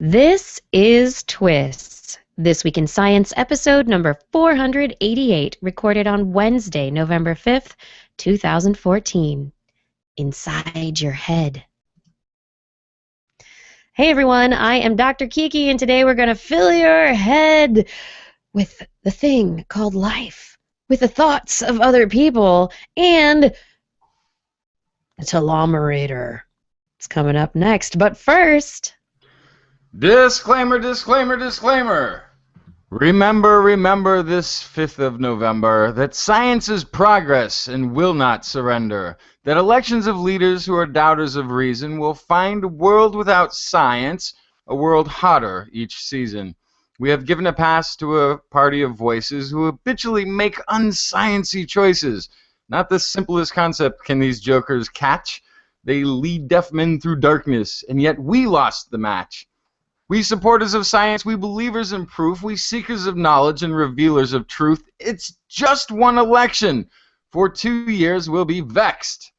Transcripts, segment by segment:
This is TWIS, This Week in Science, episode number 488, recorded on Wednesday, November 5th, 2014. Inside Your Head. Hey everyone, I am Dr. Kiki, and today we're going to fill your head with the thing called life, with the thoughts of other people, and the Telomerator. It's coming up next, but first... Disclaimer, disclaimer, disclaimer. Remember this 5th of November that science is progress and will not surrender. That elections of leaders who are doubters of reason will find a world without science, a world hotter each season. We have given a pass to a party of voices who habitually make unsciency choices. Not the simplest concept can these jokers catch. They lead deaf men through darkness, and yet we lost the match. We supporters of science, we believers in proof, we seekers of knowledge and revealers of truth. It's just one election. For 2 years we'll be vexed.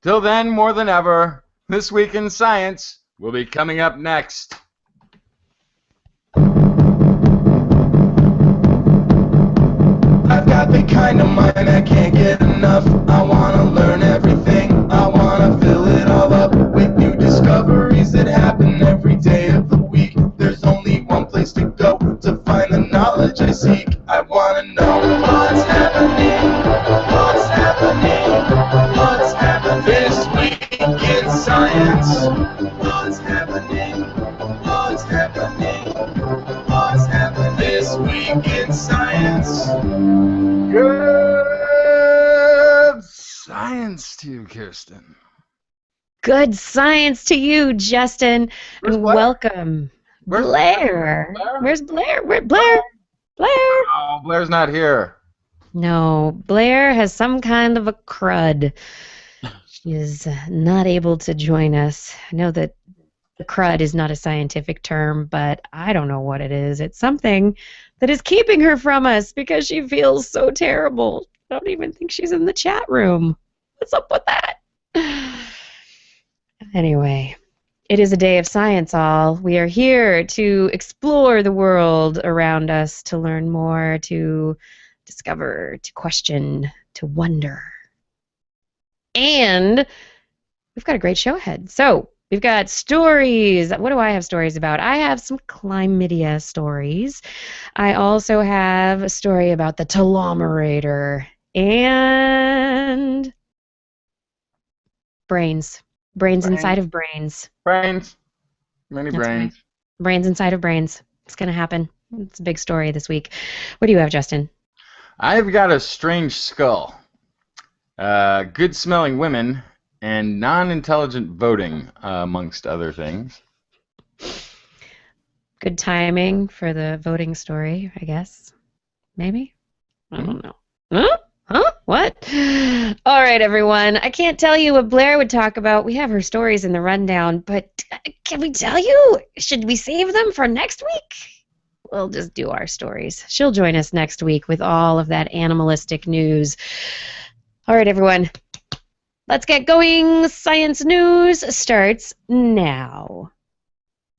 Till then, more than ever, This Week in Science will be coming up next. I've got the kind of mind I can't get enough. I want to learn everything. I want to fill it all up with new discoveries that happen every day of the week. There's only one place to go to find the knowledge I seek. I want to know what's happening, what's happening, what's happening this week in science. What's happening, what's happening, what's happening this week in science. Good science to you, Kirsten. Good science to you, Justin, Where's and Blair? welcome, Where's Blair. Blair? Where's Blair? Blair? Oh, Blair's not here. No, Blair has some kind of a crud. She is not able to join us. I know that the crud is not a scientific term, but I don't know what it is. It's something that is keeping her from us because she feels so terrible. I don't even think she's in the chat room. What's up with that? Anyway, it is a day of science, all. We are here to explore the world around us, to learn more, to discover, to question, to wonder. And we've got a great show ahead. So, we've got stories. What do I have stories about? I have some Clymatia stories. I also have a story about the Telomerator and brains. Brains inside of brains. Brains. Many That's brains. right. Brains inside of brains. It's going to happen. It's a big story this week. What do you have, Justin? I've got a strange skull. Good-smelling women and non-intelligent voting, amongst other things. Good timing for the voting story, I guess. Maybe? I don't know. Huh? What? All right, everyone. I can't tell you what Blair would talk about. We have her stories in the rundown, but can we tell you? Should we save them for next week? We'll just do our stories. She'll join us next week with all of that animalistic news. All right, everyone. Let's get going. Science news starts now.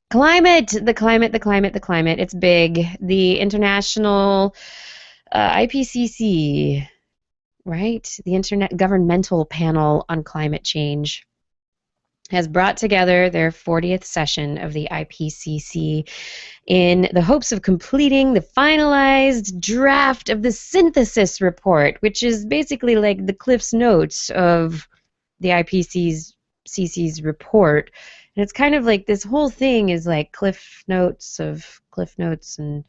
The climate. It's big. The International IPCC, right? The Intergovernmental Panel on Climate Change has brought together their 40th session of the IPCC in the hopes of completing the finalized draft of the synthesis report, which is basically like the Cliff's Notes of the IPCC's report. And it's kind of like this whole thing is like Cliff Notes and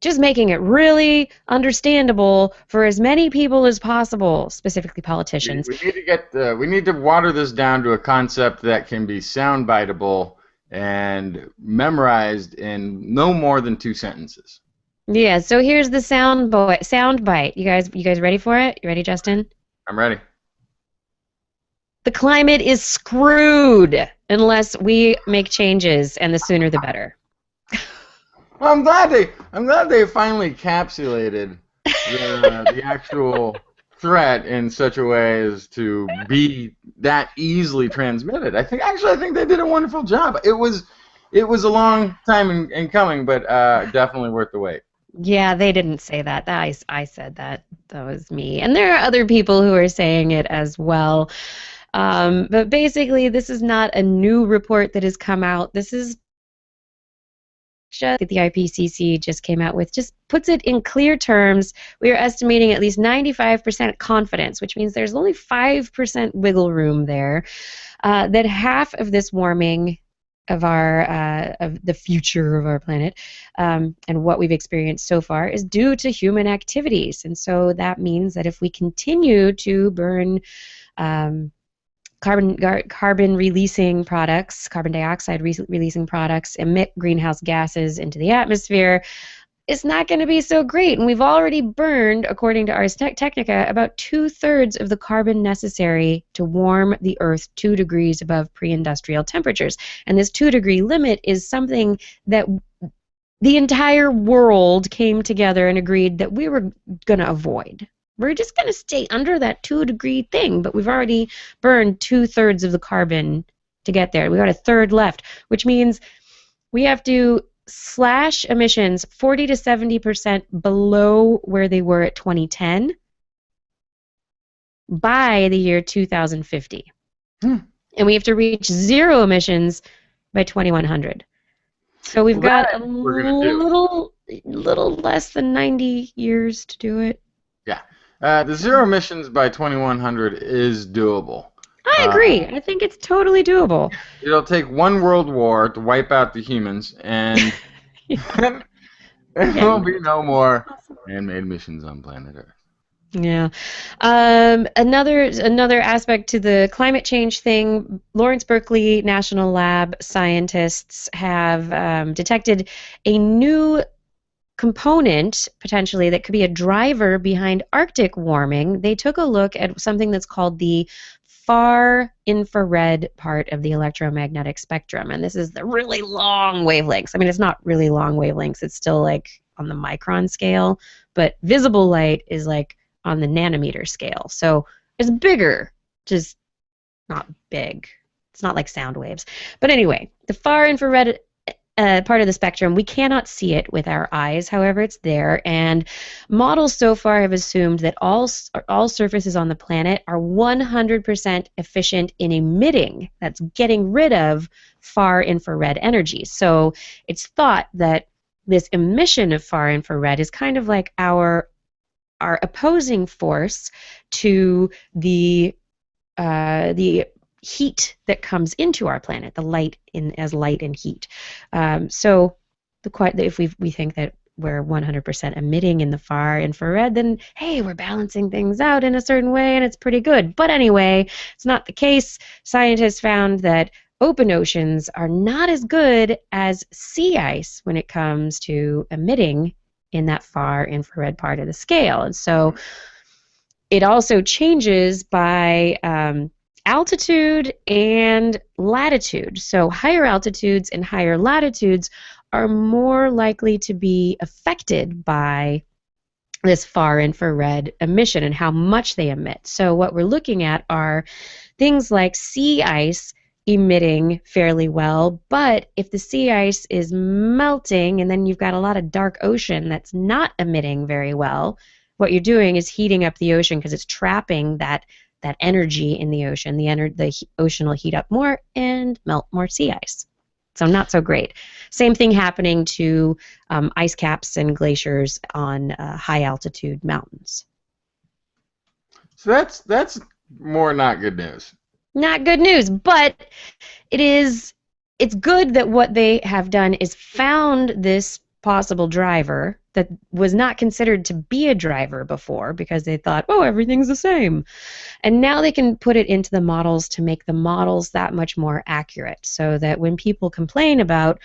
just making it really understandable for as many people as possible, specifically politicians. We need to water this down to a concept that can be soundbiteable and memorized in no more than 2 sentences. Yeah, so here's the sound bite. You guys ready for it? You ready, Justin? I'm ready. The climate is screwed unless we make changes, and the sooner the better. Well, I'm glad they finally encapsulated the actual threat in such a way as to be that easily transmitted. I think they did a wonderful job. It was It was a long time in coming, but definitely worth the wait. Yeah, they didn't say that. I said that. That was me. And there are other people who are saying it as well. But basically, this is not a new report that has come out. This is just that the IPCC just came out with, just puts it in clear terms. We are estimating at least 95% confidence, which means there's only 5% wiggle room there, that half of this warming of the future of our planet, and what we've experienced so far is due to human activities. And so that means that if we continue to burn carbon releasing products, carbon dioxide releasing products, emit greenhouse gases into the atmosphere, it's not going to be so great. And we've already burned, according to Ars Technica, about 2/3 of the carbon necessary to warm the Earth 2 degrees above pre-industrial temperatures. And this 2-degree limit is something that the entire world came together and agreed that we were going to avoid. We're just going to stay under that 2-degree thing, but we've already burned 2/3 of the carbon to get there. We got a third left, which means we have to slash emissions 40 to 70% below where they were at 2010 by the year 2050. And we have to reach zero emissions by 2100. So we've got a little less than 90 years to do it. Yeah. The zero emissions by 2100 is doable. I agree. I think it's totally doable. It'll take one world war to wipe out the humans, and there will be no more man-made missions on planet Earth. Yeah. Another aspect to the climate change thing, Lawrence Berkeley National Lab scientists have detected a new component, potentially, that could be a driver behind Arctic warming. They took a look at something that's called the far infrared part of the electromagnetic spectrum. And this is the really long wavelengths. I mean, it's not really long wavelengths. It's still like on the micron scale, but visible light is like on the nanometer scale. So it's bigger, just not big. It's not like sound waves. But anyway, the far infrared part of the spectrum, we cannot see it with our eyes. However, it's there, and models so far have assumed that all surfaces on the planet are 100% efficient in emitting, that's getting rid of far infrared energy. So it's thought that this emission of far infrared is kind of like our opposing force to the heat that comes into our planet, the light as light and heat. So if we think that we're 100% emitting in the far infrared, then hey, we're balancing things out in a certain way, and it's pretty good. But anyway, it's not the case. Scientists found that open oceans are not as good as sea ice when it comes to emitting in that far infrared part of the scale. And so it also changes by altitude and latitude. So higher altitudes and higher latitudes are more likely to be affected by this far infrared emission and how much they emit. So what we're looking at are things like sea ice emitting fairly well, but if the sea ice is melting and then you've got a lot of dark ocean that's not emitting very well, what you're doing is heating up the ocean because it's trapping that energy in the ocean. The ocean will heat up more and melt more sea ice. So not so great. Same thing happening to ice caps and glaciers on high altitude mountains. So that's more not good news. Not good news, but it's good that what they have done is found this possible driver that was not considered to be a driver before because they thought, oh, everything's the same. And now they can put it into the models to make the models that much more accurate, so that when people complain about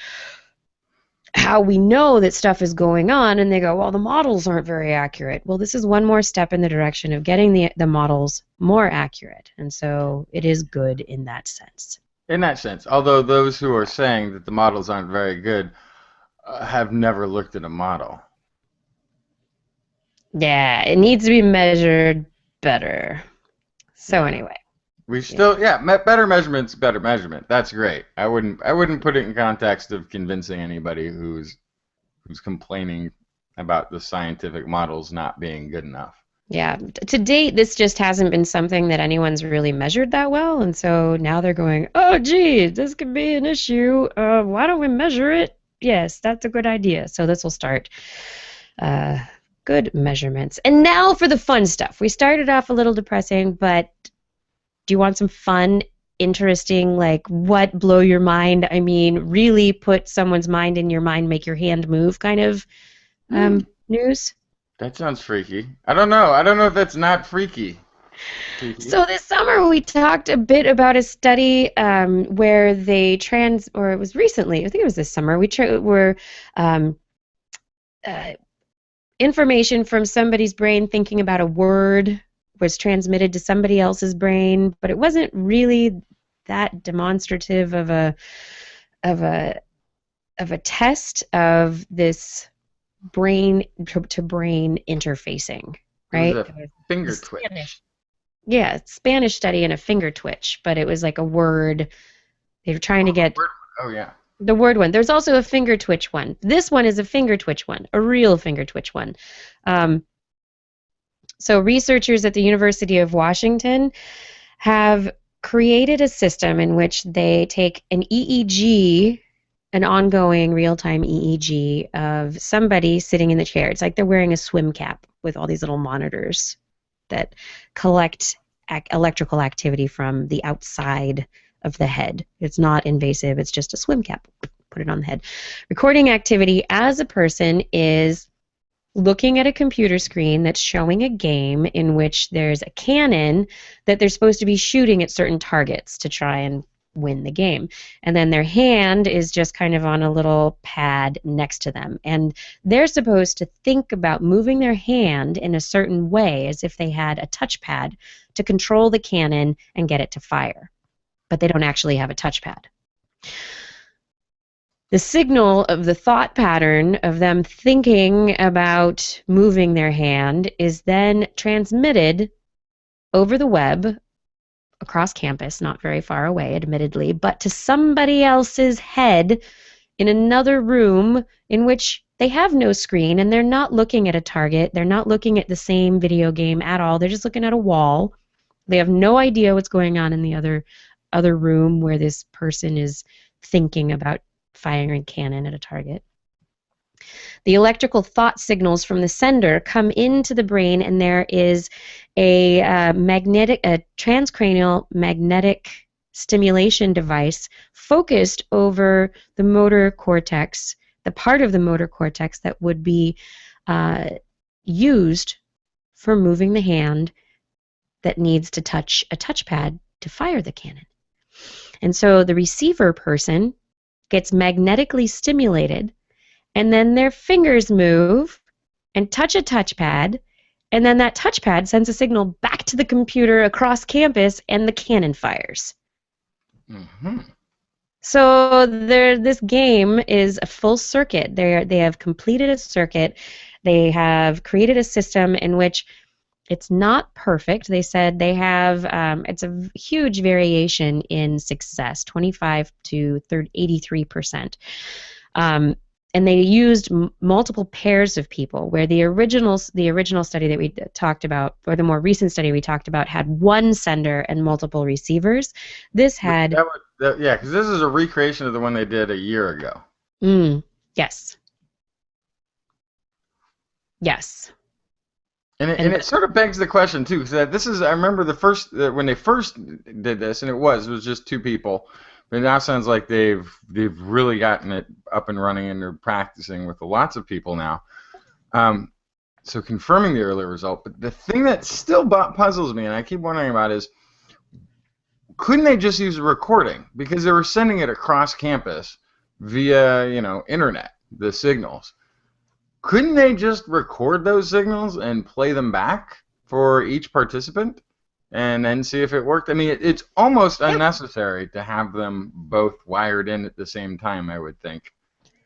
how we know that stuff is going on and they go, well, the models aren't very accurate. Well, this is one more step in the direction of getting the models more accurate. And so it is good in that sense. In that sense, although those who are saying that the models aren't very good have never looked at a model. Yeah, it needs to be measured better. So anyway. We Yeah. still, yeah, better measurement's better measurement. That's great. I wouldn't put it in context of convincing anybody who's complaining about the scientific models not being good enough. Yeah. To date, this just hasn't been something that anyone's really measured that well, and so now they're going, "Oh, gee, this could be an issue. Why don't we measure it?" Yes, that's a good idea. So this will start uh, good measurements. And now for the fun stuff. We started off a little depressing, but do you want some fun, interesting, like what blow your mind? I mean, really put someone's mind in your mind, make your hand move kind of news? That sounds freaky. I don't know. I don't know if that's not freaky. Kiki. So this summer we talked a bit about a study where they or it was recently, I think it was this summer, were um, uh, information from somebody's brain thinking about a word was transmitted to somebody else's brain, but it wasn't really that demonstrative of a of a test of this brain to brain interfacing, It was right? a It was finger Spanish. twitch. Yeah, Spanish study and a finger twitch, but it was like a word. They were trying to get Oh yeah. the word one. There's also a finger twitch one. This one is a finger twitch one, a real finger twitch one. Um, so researchers at the University of Washington have created a system in which they take an EEG, an ongoing real-time EEG of somebody sitting in the chair. It's like they're wearing a swim cap with all these little monitors that collect electrical activity from the outside of the head. It's not invasive, it's just a swim cap. Put it on the head. Recording activity as a person is looking at a computer screen that's showing a game in which there's a cannon that they're supposed to be shooting at certain targets to try and win the game. And then their hand is just kind of on a little pad next to them. And they're supposed to think about moving their hand in a certain way as if they had a touchpad to control the cannon and get it to fire. But they don't actually have a touchpad. The signal of the thought pattern of them thinking about moving their hand is then transmitted over the web across campus, not very far away, admittedly, but to somebody else's head in another room in which they have no screen and they're not looking at a target. They're not looking at the same video game at all. They're just looking at a wall. They have no idea what's going on in the other room where this person is thinking about firing a cannon at a target. The electrical thought signals from the sender come into the brain, and there is a transcranial magnetic stimulation device focused over the motor cortex, the part of the motor cortex that would be used for moving the hand that needs to touch a touchpad to fire the cannon. And so the receiver person gets magnetically stimulated, and then their fingers move and touch a touchpad, and then that touchpad sends a signal back to the computer across campus, and the cannon fires. Mm-hmm. So this game is a full circuit. They have completed a circuit. They have created a system in which it's not perfect. They said they have, it's a huge variation in success, 25 to 83%. And they used multiple pairs of people, where the original study that we talked about, or the more recent study we talked about, had one sender and multiple receivers. This had... yeah, because this is a recreation of the one they did a year ago. Yes. Yes. And it sort of begs the question too, because this is, I remember when they first did this, and it was just two people, but it now sounds like they've really gotten it up and running, and they're practicing with lots of people now. So confirming the earlier result, but the thing that still puzzles me, and I keep wondering about, is couldn't they just use a recording, because they were sending it across campus via internet, the signals. Couldn't they just record those signals and play them back for each participant and then see if it worked? I mean, it's almost unnecessary to have them both wired in at the same time, I would think.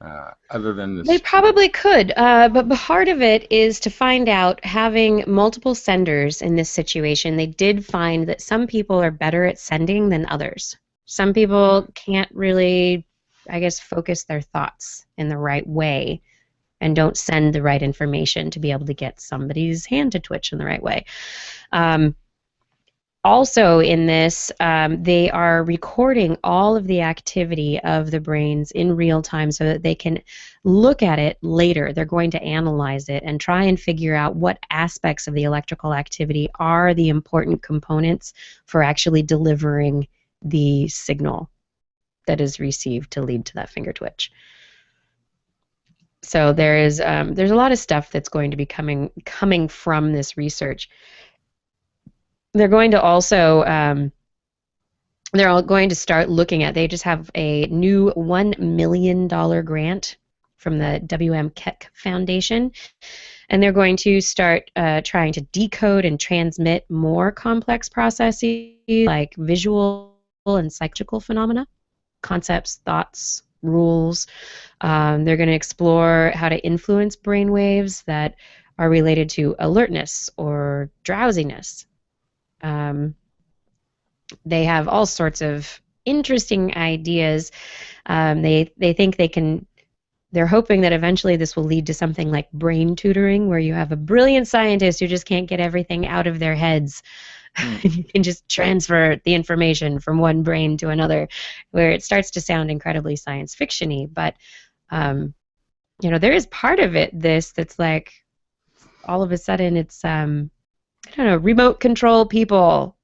other than this? They probably could, but part of it is to find out, having multiple senders in this situation, they did find that some people are better at sending than others. Some people can't really, I guess, focus their thoughts in the right way and don't send the right information to be able to get somebody's hand to twitch in the right way. Also in this, they are recording all of the activity of the brains in real time so that they can look at it later. They're going to analyze it and try and figure out what aspects of the electrical activity are the important components for actually delivering the signal that is received to lead to that finger twitch. So there's a lot of stuff that's going to be coming from this research. They're going to also they're all going to start looking at. They just have a new $1 million grant from the W.M. Keck Foundation, and they're going to start trying to decode and transmit more complex processes like visual and psychical phenomena, concepts, thoughts, rules. They're going to explore how to influence brain waves that are related to alertness or drowsiness. They have all sorts of interesting ideas. They think they can. They're hoping that eventually this will lead to something like brain tutoring, where you have a brilliant scientist who just can't get everything out of their heads. You can just transfer the information from one brain to another, where it starts to sound incredibly science fiction-y. But there is part of it that's like all of a sudden it's I don't know, remote control people.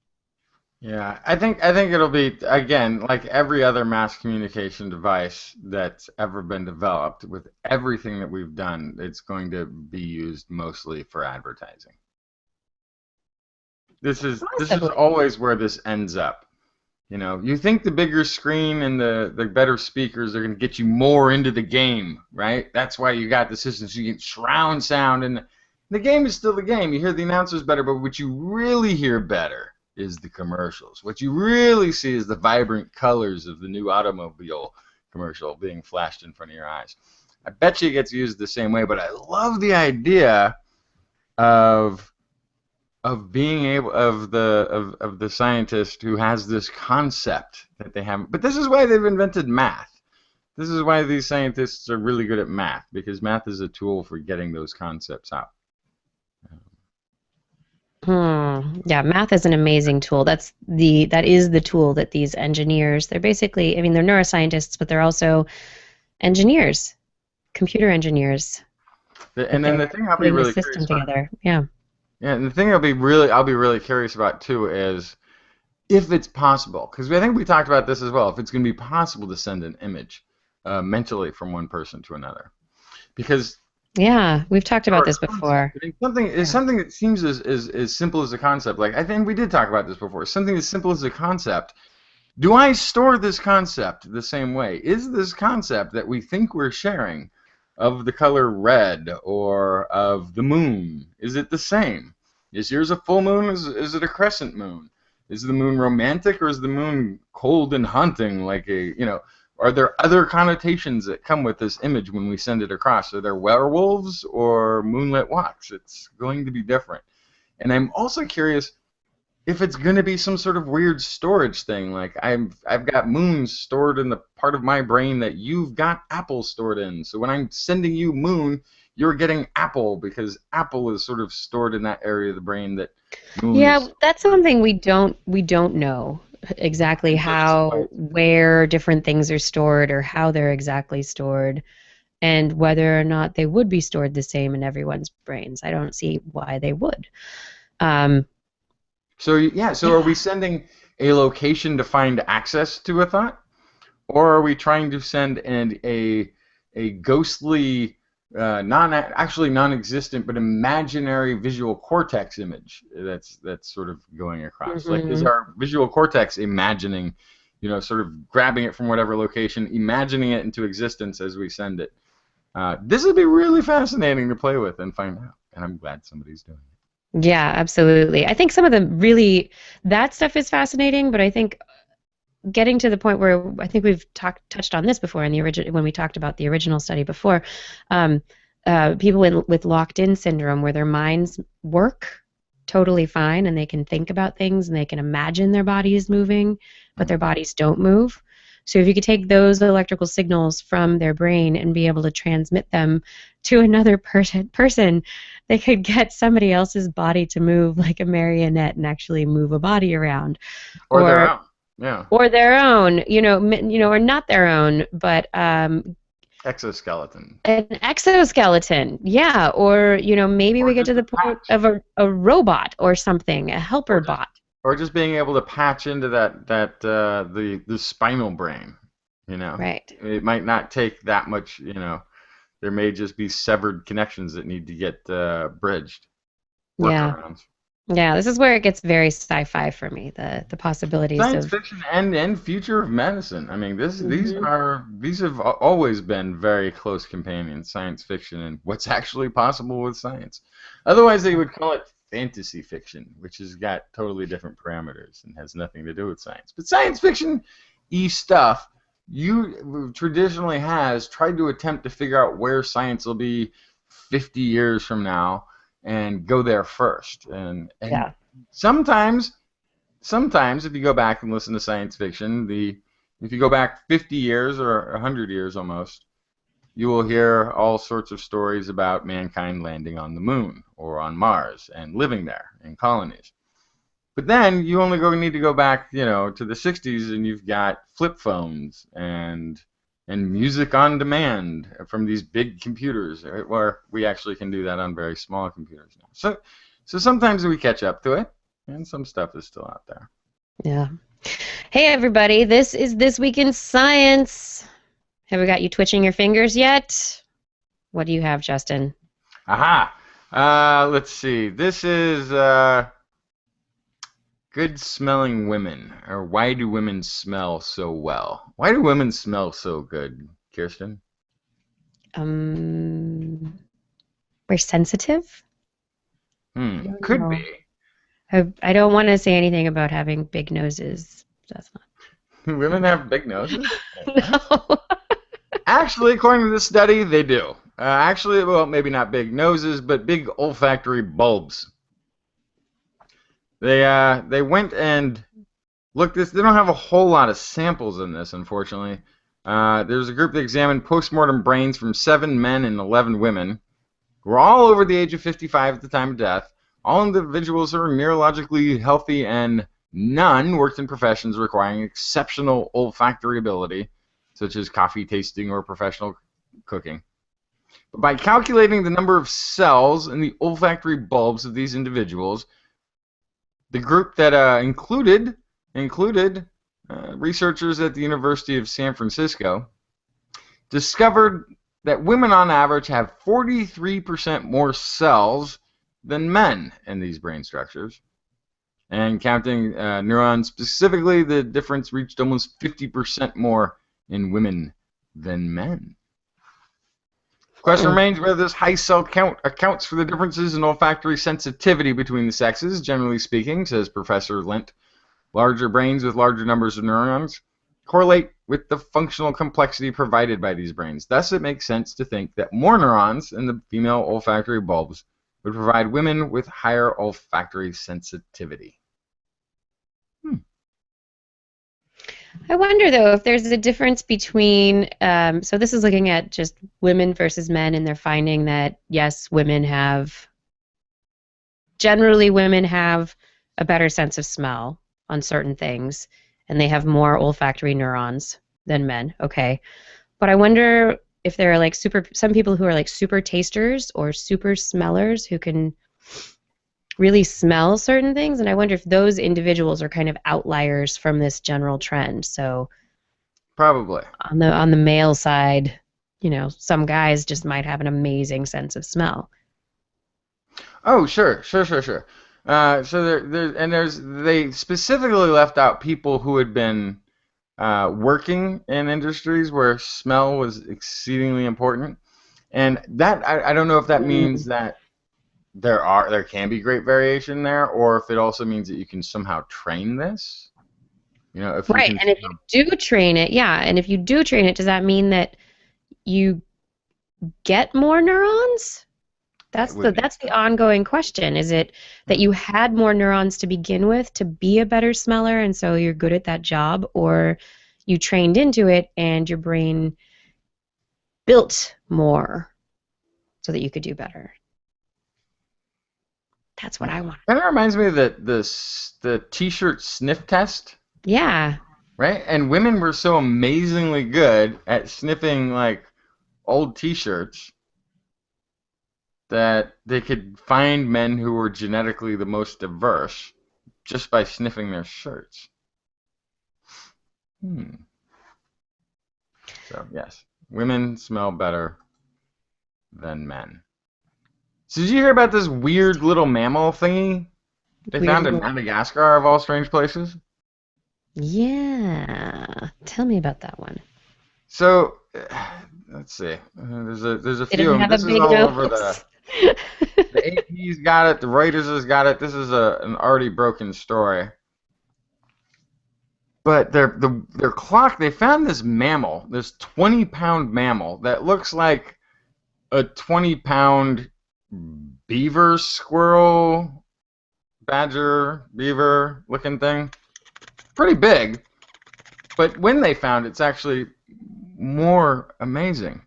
Yeah, I think it'll be, again, like every other mass communication device that's ever been developed. With everything that we've done, it's going to be used mostly for advertising. This is always where this ends up. You think the bigger screen and the better speakers are going to get you more into the game, right? That's why you got the system, so you get surround sound, and the game is still the game. You hear the announcers better, but what you really hear better is the commercials. What you really see is the vibrant colors of the new automobile commercial being flashed in front of your eyes. I bet you it gets used the same way, but I love the idea of being able of the scientist who has this concept that they have. But this is why they've invented math. This is why these scientists are really good at math, because math is a tool for getting those concepts out. Yeah, math is an amazing tool. That is the tool that these engineers, they're basically, I mean, they're neuroscientists, but they're also engineers, computer engineers. And then the thing I'll be really curious about, together. Yeah, and the thing I'll be really curious about too is if it's possible, because I think we talked about this as well, if it's going to be possible to send an image mentally from one person to another, because yeah, we've talked about this before. Something that seems as simple as a concept. Like, I think we did talk about this before. Something as simple as a concept. Do I store this concept the same way? Is this concept that we think we're sharing of the color red or of the moon, is it the same? Is yours a full moon? Is it a crescent moon? Is the moon romantic, or is the moon cold and haunting, like are there other connotations that come with this image when we send it across? Are there werewolves or moonlit walks? It's going to be different. And I'm also curious if it's going to be some sort of weird storage thing. Like I've got moons stored in the part of my brain that you've got apple stored in. So when I'm sending you moon, you're getting apple, because apple is sort of stored in that area of the brain that moon is. That's something we don't know exactly where different things are stored or how they're exactly stored, and whether or not they would be stored the same in everyone's brains. I don't see why they would. So are we sending a location to find access to a thought, or are we trying to send a ghostly, non-existent but imaginary visual cortex image that's sort of going across? Like, is our visual cortex imagining, sort of grabbing it from whatever location, imagining it into existence as we send it? This would be really fascinating to play with and find out, and I'm glad somebody's doing it. Yeah, absolutely. I think some of that stuff is fascinating, but I think getting to the point where I think we've touched on this before in the original when we talked about the original study before. People with locked-in syndrome, where their minds work totally fine and they can think about things and they can imagine their bodies moving, but their bodies don't move. So if you could take those electrical signals from their brain and be able to transmit them to another person, they could get somebody else's body to move like a marionette and actually move a body around. Or their own. Yeah. Or their own, or not their own, but exoskeleton. An exoskeleton, yeah. Or maybe we get to the point of a robot or something, a helper bot. Or just being able to patch into the spinal brain, Right. It might not take that much, there may just be severed connections that need to get bridged. Yeah. Yeah, this is where it gets very sci-fi for me, the possibilities science of fiction and future of medicine. I mean, these have always been very close companions, science fiction and what's actually possible with science. Otherwise, they would call it fantasy fiction, which has got totally different parameters and has nothing to do with science. But science fiction-y stuff traditionally has tried to attempt to figure out where science will be 50 years from now and go there first. And yeah. Sometimes if you go back and listen to science fiction, if you go back 50 years or 100 years almost, you will hear all sorts of stories about mankind landing on the moon or on Mars and living there in colonies. But then you only need to go back, to the 60s, and you've got flip phones and music on demand from these big computers, where we actually can do that on very small computers now. So sometimes we catch up to it, and some stuff is still out there. Yeah. Hey, everybody. This is This Week in Science. Have we got you twitching your fingers yet? What do you have, Justin? Aha. Let's see. This is good smelling women, or why do women smell so well? Why do women smell so good, Kirsten? We're sensitive? Could be. I don't want to say anything about having big noses. That's not. Women have big noses? No. Actually, according to this study, they do. Well, maybe not big noses, but big olfactory bulbs. They went and looked this. They don't have a whole lot of samples in this, unfortunately. There's a group that examined postmortem brains from 7 men and 11 women, who were all over the age of 55 at the time of death. All individuals are neurologically healthy, and none worked in professions requiring exceptional olfactory ability, such as coffee tasting or professional cooking. But by calculating the number of cells in the olfactory bulbs of these individuals, the group that included researchers at the University of San Francisco discovered that women on average have 43% more cells than men in these brain structures. And counting neurons specifically, the difference reached almost 50% more in women than men. The question remains whether this high cell count accounts for the differences in olfactory sensitivity between the sexes. Generally speaking, says Professor Lent, larger brains with larger numbers of neurons correlate with the functional complexity provided by these brains. Thus, it makes sense to think that more neurons in the female olfactory bulbs would provide women with higher olfactory sensitivity. I wonder, though, if there's a difference between, so this is looking at just women versus men, and they're finding that, yes, generally women have a better sense of smell on certain things, and they have more olfactory neurons than men, okay. But I wonder if there are some people who are super tasters or super smellers who can really smell certain things, and I wonder if those individuals are kind of outliers from this general trend. So probably on the male side, some guys just might have an amazing sense of smell. Oh, sure. So they specifically left out people who had been working in industries where smell was exceedingly important, and that I don't know if that means that there can be great variation there, or if it also means that you can somehow train this. You know, if you Right. can. And if you do train it, yeah. And if you do train it, does that mean that you get more neurons? It would make That's the sense. ongoing question. Is it that you had more neurons to begin with to be a better smeller and so you're good at that job, or you trained into it and your brain built more so that you could do better? That's what I want. Kind of reminds me of the T-shirt sniff test, Yeah. right? And women were so amazingly good at sniffing like old T-shirts that they could find men who were genetically the most diverse just by sniffing their shirts. So yes, women smell better than men. So did you hear about this weird little mammal thingy they Weird found in little. Madagascar of all strange places? Yeah. Tell me about that one. So let's see. There's a Did few it of them. have a This is big all over nose? the AP's got it. The Reuters has got it. This is an already broken story. But their clock. They found this mammal, this 20-pound mammal that looks like a 20-pound beaver, squirrel, badger, beaver looking thing. Pretty big. But when they found it, it's actually more amazing.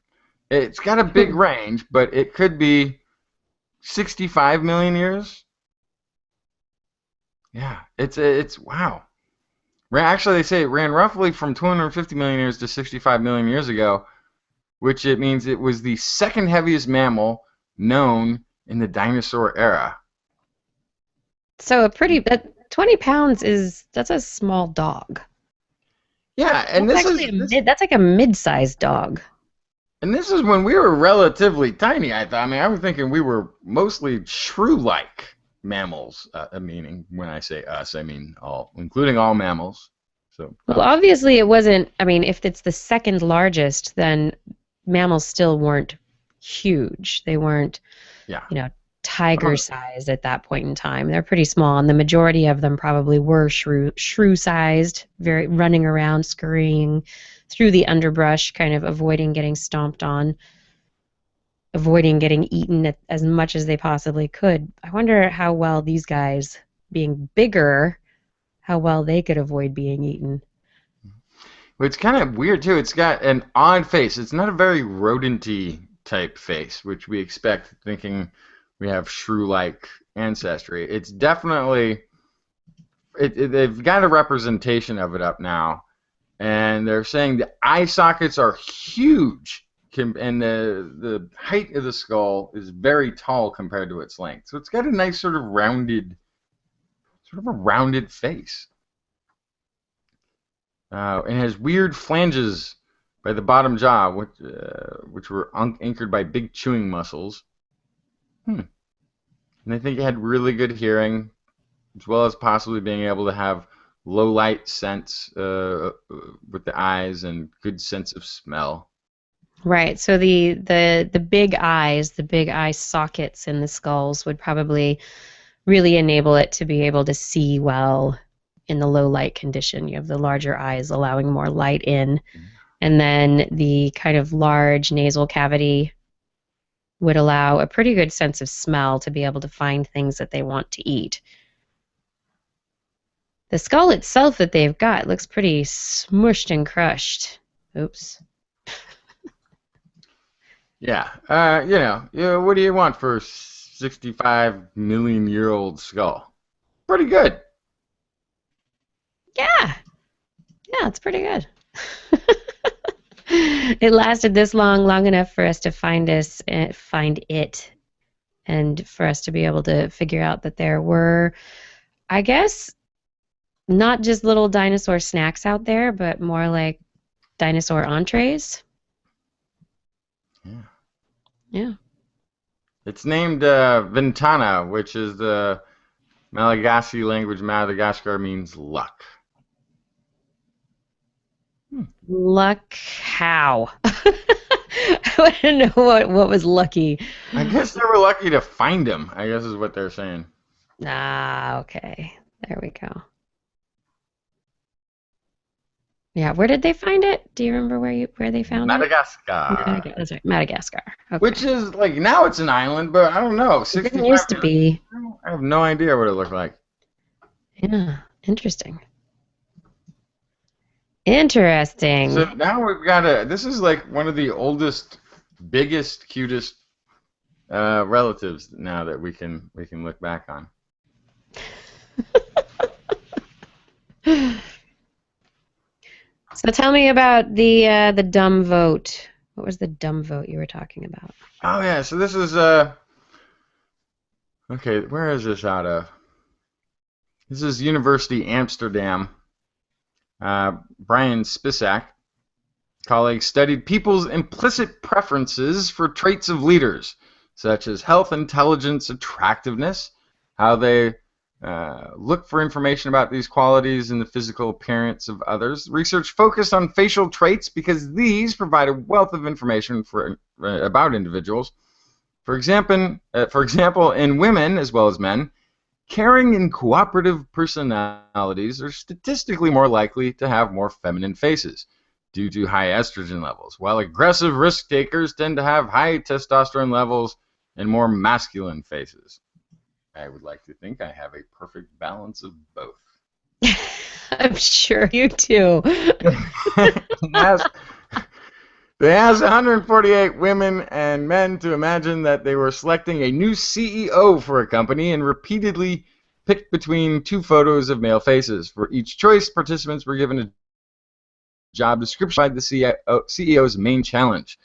It's got a big range, but it could be 65 million years. Yeah, it's wow. Actually, they say it ran roughly from 250 million years to 65 million years ago, which it means it was the second heaviest mammal known in the dinosaur era. So that 20 pounds that's a small dog. Yeah, and That's actually that's like a mid-sized dog. this is when we were relatively tiny. I thought. I mean, I was thinking we were mostly shrew-like mammals. Meaning, when I say us, I mean all, including all mammals. So Well, us. obviously it wasn't, I mean, if it's the second largest, then mammals still weren't huge. They weren't, Yeah. tiger sized at that point in time. They're pretty small, and the majority of them probably were shrew sized, very running around, scurrying through the underbrush, kind of avoiding getting stomped on, avoiding getting eaten as much as they possibly could. I wonder how well these guys, being bigger, how well they could avoid being eaten. It's kind of weird too. It's got an odd face. It's not a very rodent-y type face, which we expect, thinking we have shrew-like ancestry. It's definitely they've got a representation of it up now, and they're saying the eye sockets are huge, and the height of the skull is very tall compared to its length. So it's got a nice sort of rounded face. And has weird flanges by the bottom jaw, which were anchored by big chewing muscles. And I think it had really good hearing, as well as possibly being able to have low light sense with the eyes and good sense of smell. Right. So the big eyes, the big eye sockets in the skulls would probably really enable it to be able to see well in the low light condition. You have the larger eyes allowing more light in, and then the kind of large nasal cavity would allow a pretty good sense of smell to be able to find things that they want to eat. The skull itself that they've got looks pretty smushed and crushed. Oops. Yeah. What do you want for a 65 million-year-old skull? Pretty good. Yeah. Yeah, it's pretty good. It lasted this long enough for us to find it, and for us to be able to figure out that there were, I guess, not just little dinosaur snacks out there, but more like dinosaur entrees. Yeah. Yeah. It's named Ventana, which is the Malagasy language. Madagascar means luck. Luck how? I want to know what was lucky. I guess they were lucky to find him, I guess is what they're saying. Ah, okay. There we go. Yeah, where did they find it? Do you remember where they found it? Madagascar. That's right, Madagascar. Which Okay. is like now it's an island, but I don't know. It didn't 65 used to years be. ago, I have no idea what it looked like. Yeah, interesting. So Interesting. now we've got this is like one of the oldest, biggest, cutest relatives now that we can look back on. So tell me about the dumb vote. What was the dumb vote you were talking about? Oh yeah, so this is okay, where is this out of? This is University Amsterdam. Brian Spisak, colleagues studied people's implicit preferences for traits of leaders, such as health, intelligence, attractiveness, how they look for information about these qualities in the physical appearance of others. Research focused on facial traits because these provide a wealth of information about individuals. For example, in women as well as men, caring and cooperative personalities are statistically more likely to have more feminine faces due to high estrogen levels, while aggressive risk takers tend to have high testosterone levels and more masculine faces. I would like to think I have a perfect balance of both. I'm sure you do. They asked 148 women and men to imagine that they were selecting a new CEO for a company and repeatedly picked between two photos of male faces. For each choice, participants were given a job description by the CEO's main challenge.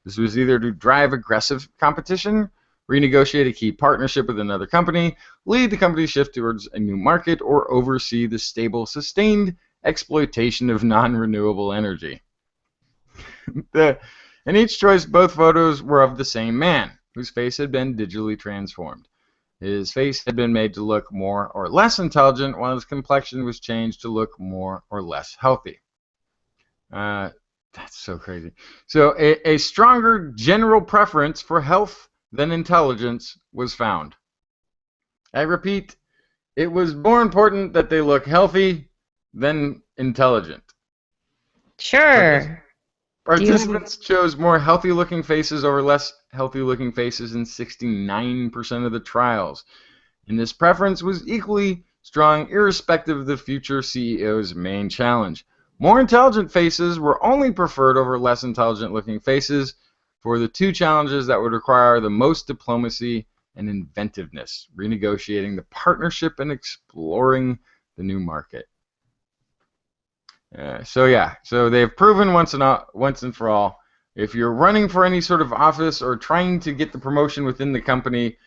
This was either to drive aggressive competition, renegotiate a key partnership with another company, lead the company's shift towards a new market, or oversee the stable, sustained exploitation of non-renewable energy. In each choice, both photos were of the same man, whose face had been digitally transformed. His face had been made to look more or less intelligent, while his complexion was changed to look more or less healthy. That's so crazy. So a stronger general preference for health than intelligence was found. I repeat, it was more important that they look healthy than intelligent. Sure. Participants chose more healthy-looking faces over less healthy-looking faces in 69% of the trials. And this preference was equally strong irrespective of the future CEO's main challenge. More intelligent faces were only preferred over less intelligent-looking faces for the two challenges that would require the most diplomacy and inventiveness, renegotiating the partnership and exploring the new market. So they've proven once and for all, if you're running for any sort of office or trying to get the promotion within the company,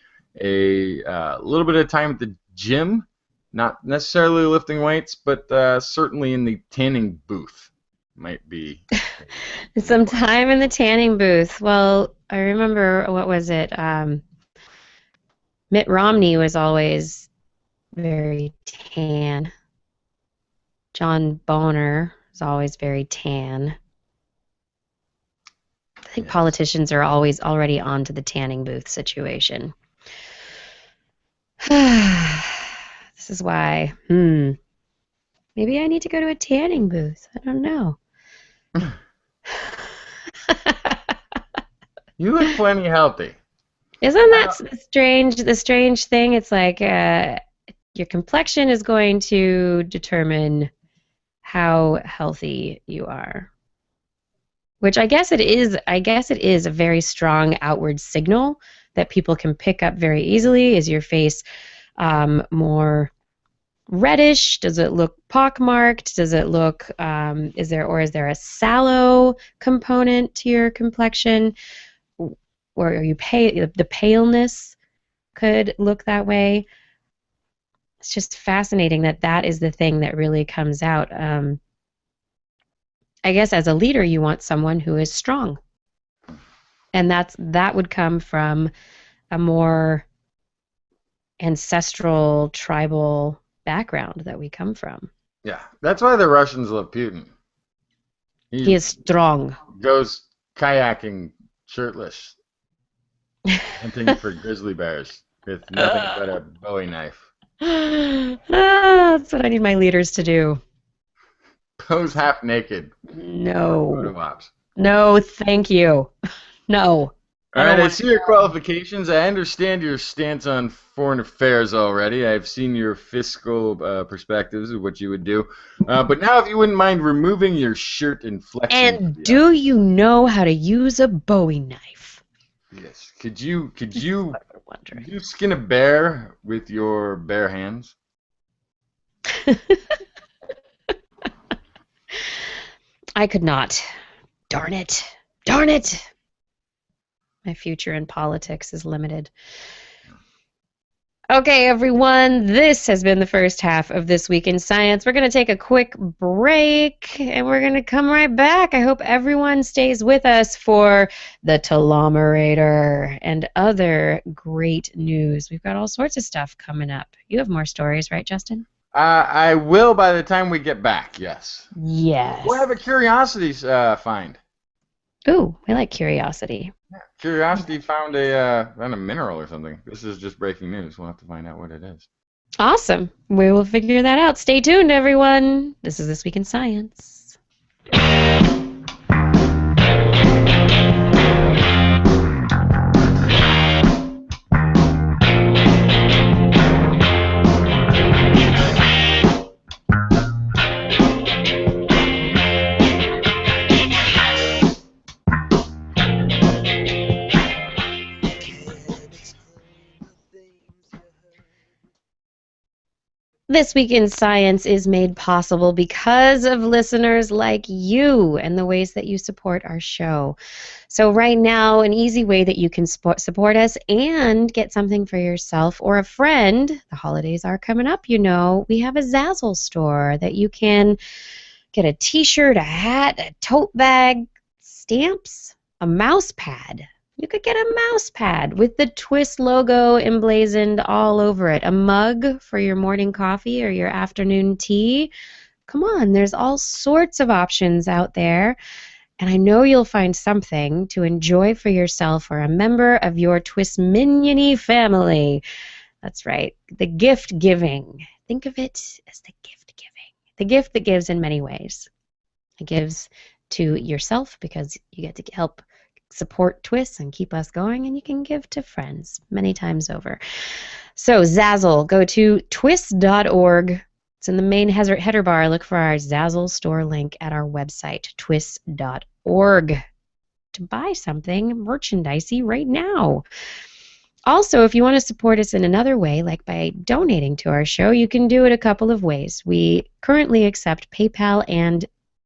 a little bit of time at the gym, not necessarily lifting weights, but certainly in the tanning booth might be. Some time in the tanning booth. Well, I remember, what was it? Mitt Romney was always very tan. John Boehner is always very tan. I think politicians are always already on to the tanning booth situation. This is why, maybe I need to go to a tanning booth. I don't know. You look plenty healthy. Isn't that the strange thing? It's like your complexion is going to determine how healthy you are. Which I guess it is a very strong outward signal that people can pick up very easily. Is your face more reddish? Does it look pockmarked? Does it look is there a sallow component to your complexion? Or are you the paleness could look that way. It's just fascinating that is the thing that really comes out. I guess as a leader, you want someone who is strong. And that would come from a more ancestral, tribal background that we come from. Yeah, that's why the Russians love Putin. He is strong. Goes kayaking shirtless, hunting for grizzly bears with nothing but a Bowie knife. That's what I need my leaders to do. Pose half naked. No. Photo ops. No, thank you. No. All right, don't I want see your qualifications. I understand your stance on foreign affairs already. I've seen your fiscal perspectives of what you would do. But now, if you wouldn't mind removing your shirt and flexing. And do you know how to use a Bowie knife? Yes. Could you Wondering. skin a bear with your bare hands? I could not. Darn it. Darn it. My future in politics is limited. Okay, everyone, this has been the first half of This Week in Science. We're going to take a quick break, and we're going to come right back. I hope everyone stays with us for the Telomerator and other great news. We've got all sorts of stuff coming up. You have more stories, right, Justin? I will by the time we get back, yes. Yes. We'll have a curiosity find. Ooh, we like curiosity. Curiosity found a mineral or something. This is just breaking news. We'll have to find out what it is. Awesome. We will figure that out. Stay tuned, everyone. This is This Week in Science. This Week in Science is made possible because of listeners like you and the ways that you support our show. So right now, an easy way that you can support us and get something for yourself or a friend, the holidays are coming up, you know, we have a Zazzle store that you can get a t-shirt, a hat, a tote bag, stamps, a mouse pad. You could get a mouse pad with the TWIS logo emblazoned all over it. A mug for your morning coffee or your afternoon tea. Come on, there's all sorts of options out there. And I know you'll find something to enjoy for yourself or a member of your TWIS miniony family. That's right, the gift giving. Think of it as the gift giving. The gift that gives in many ways. It gives to yourself because you get to help support TWIS and keep us going, and you can give to friends many times over. So Zazzle, go to TWIS.org. It's in the main header bar. Look for our Zazzle store link at our website, TWIS.org, to buy something merchandisey right now. Also, if you want to support us in another way, like by donating to our show, you can do it a couple of ways. We currently accept PayPal and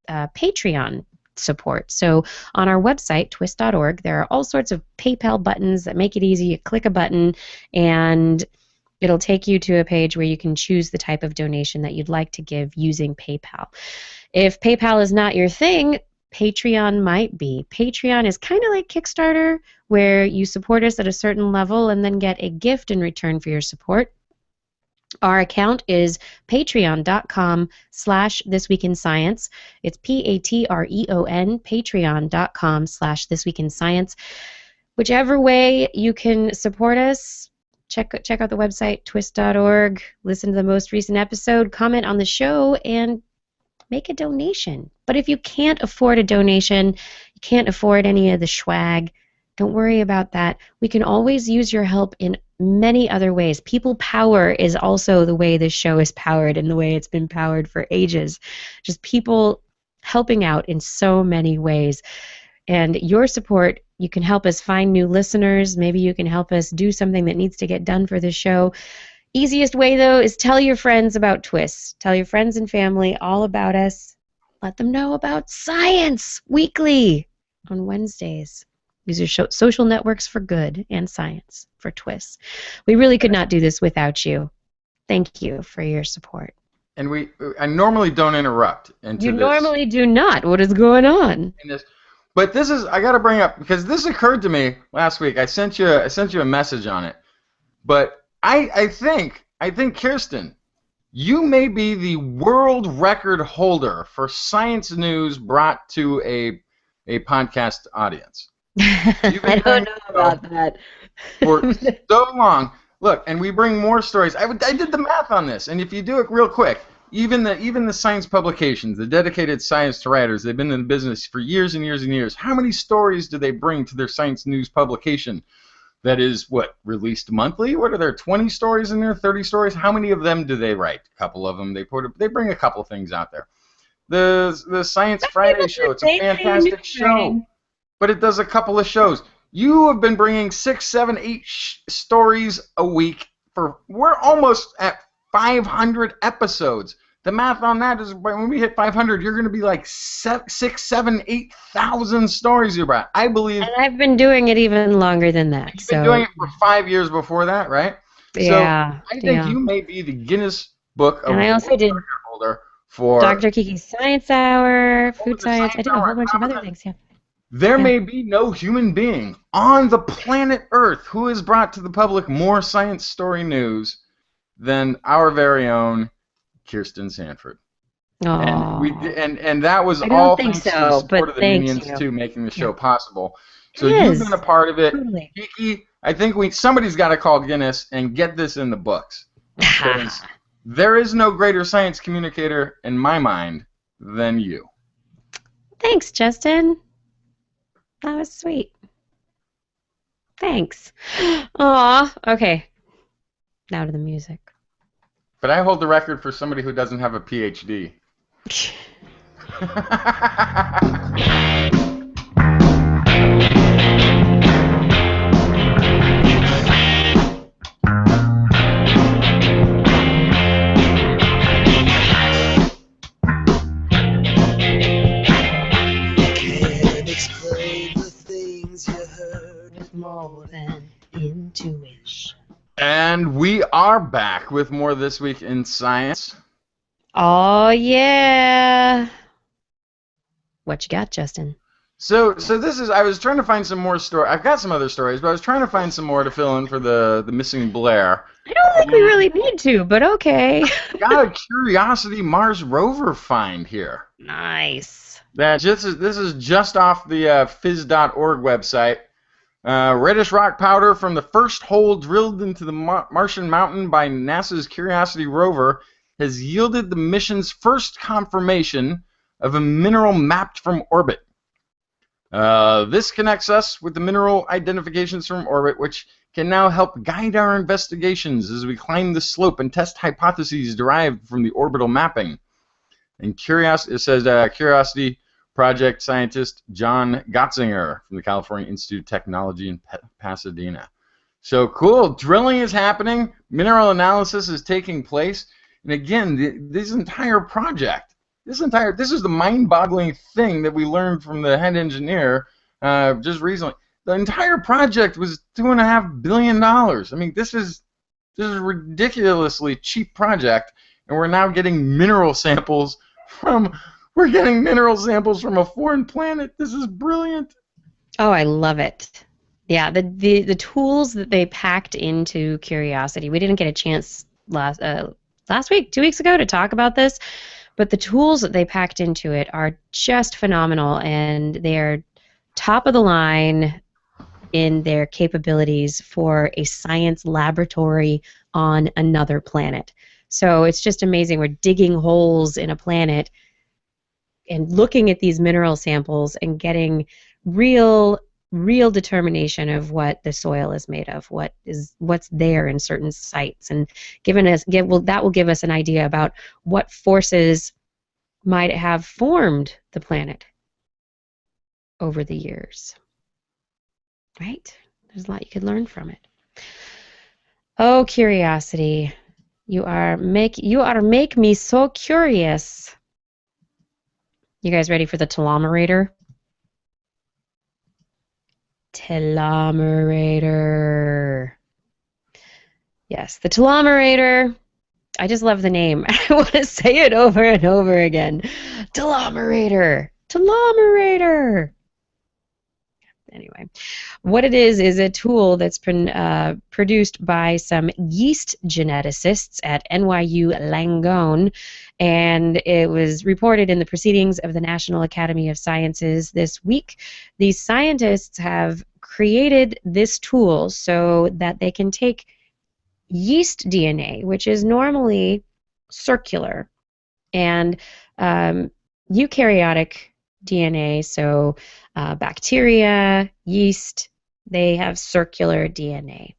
Patreon support. So on our website, TWIS.org, there are all sorts of PayPal buttons that make it easy. You click a button and it'll take you to a page where you can choose the type of donation that you'd like to give using PayPal. If PayPal is not your thing, Patreon might be. Patreon is kind of like Kickstarter, where you support us at a certain level and then get a gift in return for your support. Our account is patreon.com/thisweekinscience. It's Patreon, patreon.com/thisweekinscience. Whichever way you can support us, check out the website, twis.org, listen to the most recent episode, comment on the show, and make a donation. But if you can't afford a donation, you can't afford any of the swag, don't worry about that. We can always use your help in many other ways. People power is also the way this show is powered and the way it's been powered for ages. Just people helping out in so many ways. And your support, you can help us find new listeners. Maybe you can help us do something that needs to get done for the show. Easiest way, though, is tell your friends about TWIS. Tell your friends and family all about us. Let them know about Science Weekly on Wednesdays. These are social networks for good and science for TWIS. We really could not do this without you. Thank you for your support. And I normally don't interrupt. You normally do not. What is going on? But this is, I got to bring up, because this occurred to me last week. I sent you a message on it. But I think Kirsten, you may be the world record holder for science news brought to a podcast audience. I don't know about that. For so long. Look, and we bring more stories. I did the math on this, and if you do it real quick, even the science publications, the dedicated science writers, they've been in the business for years and years and years. How many stories do they bring to their science news publication? That is, what, released monthly? What are there, 20 stories in there, 30 stories? How many of them do they write? A couple of them. They bring a couple things out there. The Science Friday show, it's a fantastic show, but it does a couple of shows. You have been bringing 6, 7, 8 stories a week we're almost at 500 episodes. The math on that is when we hit 500, you're going to be like 6, 7, 8,000 stories you brought. I believe. And I've been doing it even longer than that. You've been doing it for 5 years before that, right? Yeah. So I think you may be the Guinness Book of And I also did holder for Dr. Kiki's Science Hour, Food Science. I did a whole bunch of other things. Yeah. There may be no human being on the planet Earth who has brought to the public more science story news than our very own Kirsten Sanford. And that was all thanks to the support of the Minions too, making the show possible. So you've been a part of it. Totally. Kiki, I think somebody's got to call Guinness and get this in the books. Because there is no greater science communicator in my mind than you. Thanks, Justin. That was sweet. Thanks. Aw. Okay. Now to the music. But I hold the record for somebody who doesn't have a PhD. Can't explain the things you heard with more than intuition. And we are back with more This Week in Science. Oh, yeah. What you got, Justin? So this is, I was trying to find some more stories. I've got some other stories, but I was trying to find some more to fill in for the missing Blair. I don't think we really need to, but okay. Got a Curiosity Mars rover find here. Nice. This is just off the phys.org website. Reddish rock powder from the first hole drilled into the Martian mountain by NASA's Curiosity rover has yielded the mission's first confirmation of a mineral mapped from orbit. This connects us with the mineral identifications from orbit, which can now help guide our investigations as we climb the slope and test hypotheses derived from the orbital mapping. And it says Curiosity Project scientist John Gotzinger from the California Institute of Technology in Pasadena. So cool, drilling is happening, mineral analysis is taking place, and again, this entire project, this is the mind-boggling thing that we learned from the head engineer just recently. The entire project was $2.5 billion. I mean, this is a ridiculously cheap project, and we're now getting mineral samples from. We're getting mineral samples from a foreign planet. This is brilliant. Oh, I love it. Yeah, the tools that they packed into Curiosity. We didn't get a chance last week, 2 weeks ago, to talk about this, but the tools that they packed into it are just phenomenal, and they're top of the line in their capabilities for a science laboratory on another planet. So it's just amazing. We're digging holes in a planet and looking at these mineral samples and getting real determination of what the soil is made of, what's there in certain sites, and that will give us an idea about what forces might have formed the planet over the years. Right? There's a lot you could learn from it. Oh, Curiosity, you are make me so curious. You guys ready for the Telomerator? Telomerator. Yes, the Telomerator. I just love the name. I want to say it over and over again. Telomerator. Telomerator. Anyway, what it is a tool that's been produced by some yeast geneticists at NYU Langone, and it was reported in the Proceedings of the National Academy of Sciences this week. These scientists have created this tool so that they can take yeast DNA, which is normally circular, And eukaryotic DNA, so bacteria, yeast, they have circular DNA.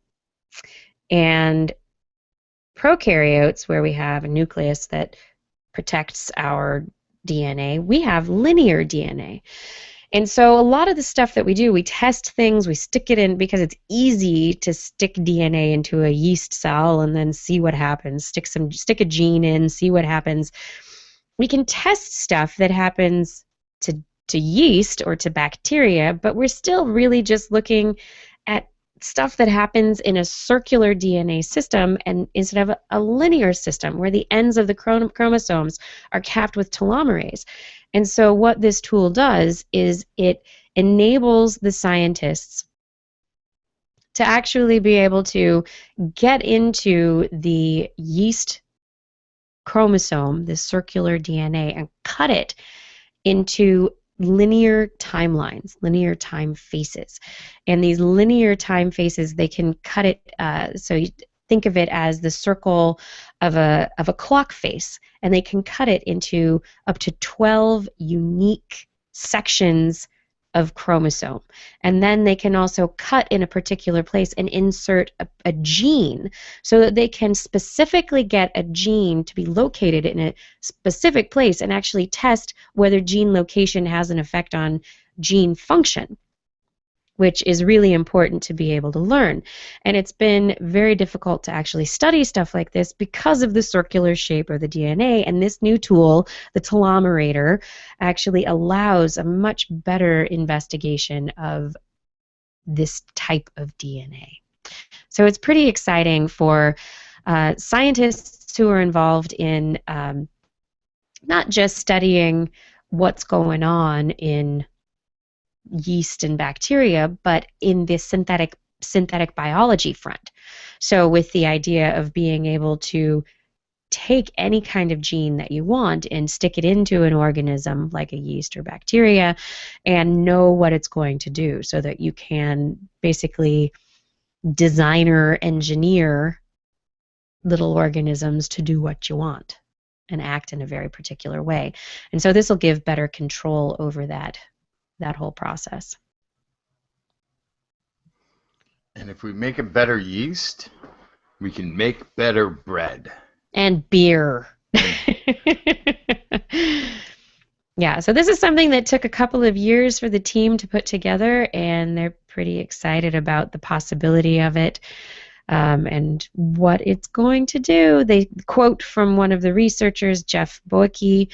And prokaryotes, where we have a nucleus that protects our DNA, we have linear DNA. And so a lot of the stuff that we do, we test things, we stick it in because it's easy to stick DNA into a yeast cell and then see what happens. Stick a gene in, see what happens. We can test stuff that happens to yeast or to bacteria, but we're still really just looking at stuff that happens in a circular DNA system and instead of a linear system where the ends of the chromosomes are capped with telomerase. And so what this tool does is it enables the scientists to actually be able to get into the yeast chromosome, the circular DNA, and cut it into linear timelines, linear time faces. And these linear time faces, they can cut it, so you think of it as the circle of a clock face, and they can cut it into up to 12 unique sections of chromosome. And then they can also cut in a particular place and insert a gene so that they can specifically get a gene to be located in a specific place and actually test whether gene location has an effect on gene function, which is really important to be able to learn. And it's been very difficult to actually study stuff like this because of the circular shape of the DNA. And this new tool, the Telomerator, actually allows a much better investigation of this type of DNA. So it's pretty exciting for scientists who are involved in not just studying what's going on in yeast and bacteria, but in this synthetic biology front. So with the idea of being able to take any kind of gene that you want and stick it into an organism like a yeast or bacteria and know what it's going to do so that you can basically designer engineer little organisms to do what you want and act in a very particular way. And so this will give better control over that whole process. And if we make a better yeast, we can make better bread. And beer. Yeah, so this is something that took a couple of years for the team to put together, and they're pretty excited about the possibility of it and what it's going to do. They quote from one of the researchers, Jeff Boeke,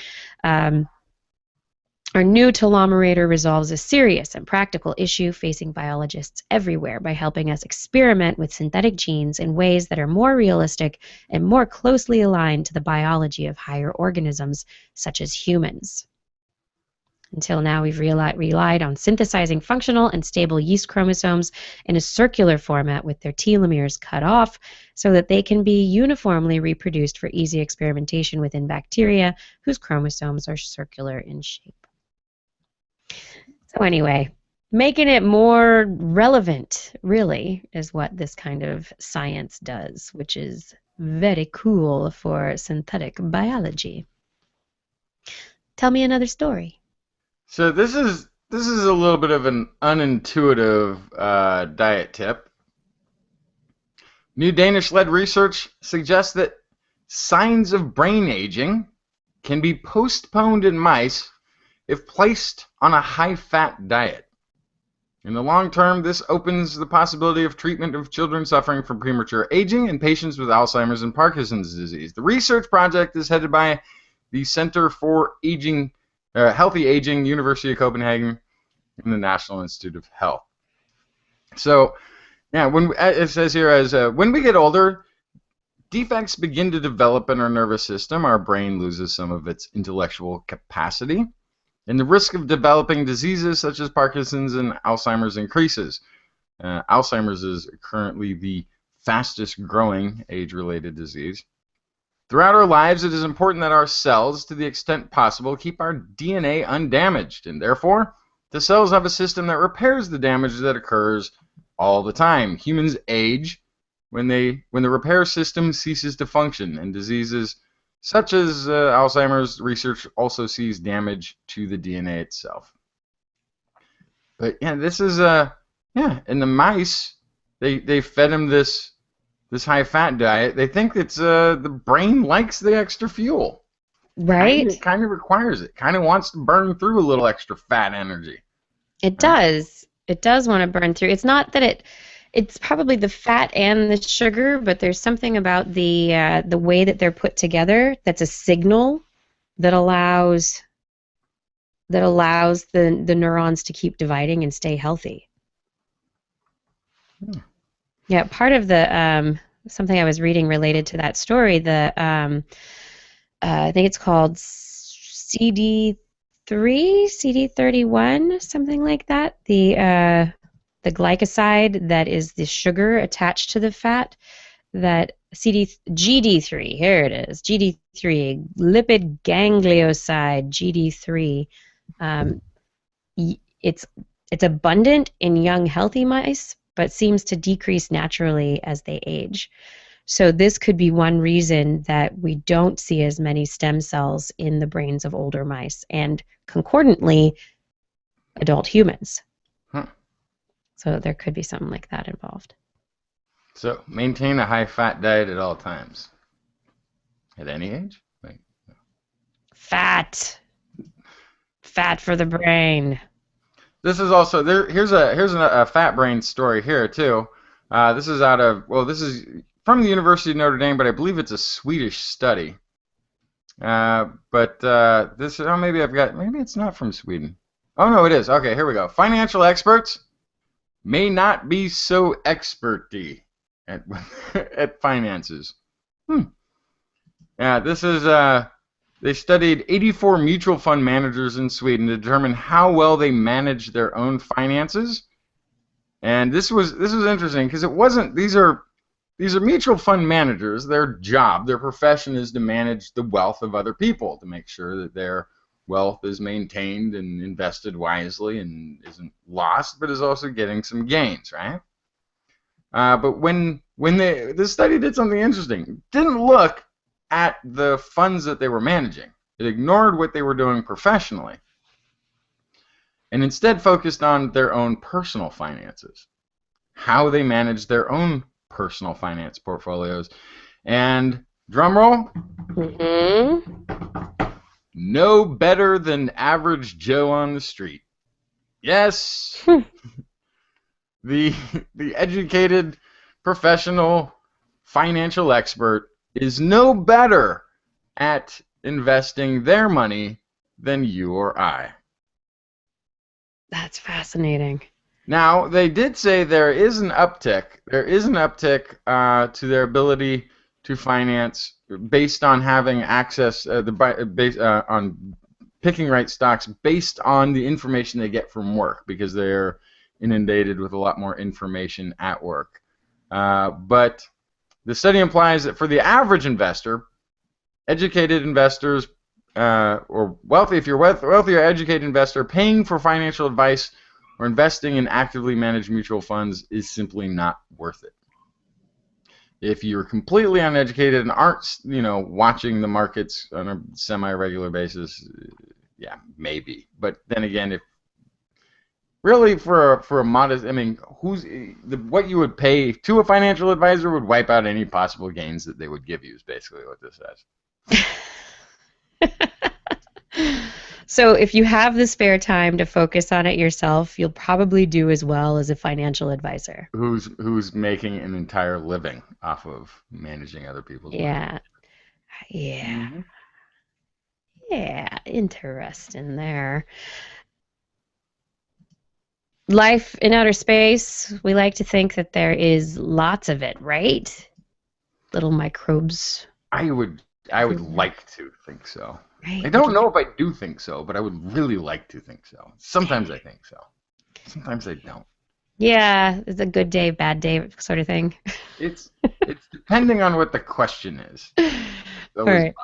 our new Telomerator resolves a serious and practical issue facing biologists everywhere by helping us experiment with synthetic genes in ways that are more realistic and more closely aligned to the biology of higher organisms, such as humans. Until now, we've relied on synthesizing functional and stable yeast chromosomes in a circular format with their telomeres cut off so that they can be uniformly reproduced for easy experimentation within bacteria whose chromosomes are circular in shape. So anyway, making it more relevant, really, is what this kind of science does, which is very cool for synthetic biology. Tell me another story. So this is a little bit of an unintuitive diet tip. New Danish-led research suggests that signs of brain aging can be postponed in mice if placed on a high-fat diet. In the long term, this opens the possibility of treatment of children suffering from premature aging and patients with Alzheimer's and Parkinson's disease. The research project is headed by the Center for Healthy Aging, University of Copenhagen, and the National Institute of Health. So, yeah, when it says here as when we get older, defects begin to develop in our nervous system. Our brain loses some of its intellectual capacity, and the risk of developing diseases such as Parkinson's and Alzheimer's increases. Alzheimer's is currently the fastest growing age-related disease. Throughout our lives, it is important that our cells, to the extent possible, keep our DNA undamaged, and therefore, the cells have a system that repairs the damage that occurs all the time. Humans age when the repair system ceases to function, and diseases Such as Alzheimer's, research also sees damage to the DNA itself. But yeah, this is in the mice, they fed him this high fat diet. They think it's the brain likes the extra fuel. Right? It kind of requires it. Kind of wants to burn through a little extra fat energy. It does. It does want to burn through. It's not that it's probably the fat and the sugar, but there's something about the way that they're put together that's a signal that allows the neurons to keep dividing and stay healthy. Yeah, part of the something I was reading related to that story, I think it's called CD3, CD31, something like that. The glycoside that is the sugar attached to the fat, that GD3, here it is, GD3, lipid ganglioside, GD3. It's abundant in young healthy mice, but seems to decrease naturally as they age. So this could be one reason that we don't see as many stem cells in the brains of older mice and concordantly adult humans. So there could be something like that involved. So maintain a high fat diet at all times. At any age? Right. Fat for the brain. This is also here's a fat brain story here too. This is from the University of Notre Dame, but I believe it's a Swedish study. Maybe it's not from Sweden. Oh no, it is. Okay, here we go. Financial experts may not be so experty at finances. Yeah, this is they studied 84 mutual fund managers in Sweden to determine how well they manage their own finances. And this was interesting because it wasn't these are mutual fund managers. Their job, their profession is to manage the wealth of other people, to make sure that their wealth is maintained and invested wisely and isn't lost, but is also getting some gains, right? But when this study did something interesting, it didn't look at the funds that they were managing. It ignored what they were doing professionally and instead focused on their own personal finances, how they managed their own personal finance portfolios. And drum roll, no better than average Joe on the street. Yes, the educated professional financial expert is no better at investing their money than you or I. That's fascinating. Now, they did say there is an uptick. There is an uptick to their ability to finance based on having access on picking right stocks based on the information they get from work, because they're inundated with a lot more information at work. But the study implies that for the average investor, educated investors, or wealthy, if you're wealthy or educated investor, paying for financial advice or investing in actively managed mutual funds is simply not worth it. If you're completely uneducated and aren't, watching the markets on a semi-regular basis, yeah, maybe. But then again, if really for a modest, what you would pay to a financial advisor would wipe out any possible gains that they would give you, is basically what this says. So if you have the spare time to focus on it yourself, you'll probably do as well as a financial advisor. Who's making an entire living off of managing other people's money. Yeah. Yeah, interesting there. Life in outer space, we like to think that there is lots of it, right? Little microbes. I would like to think so. Right. I don't know if I do think so, but I would really like to think so. Sometimes I think so. Sometimes I don't. Yeah, it's a good day, bad day sort of thing. It's depending on what the question is. All right.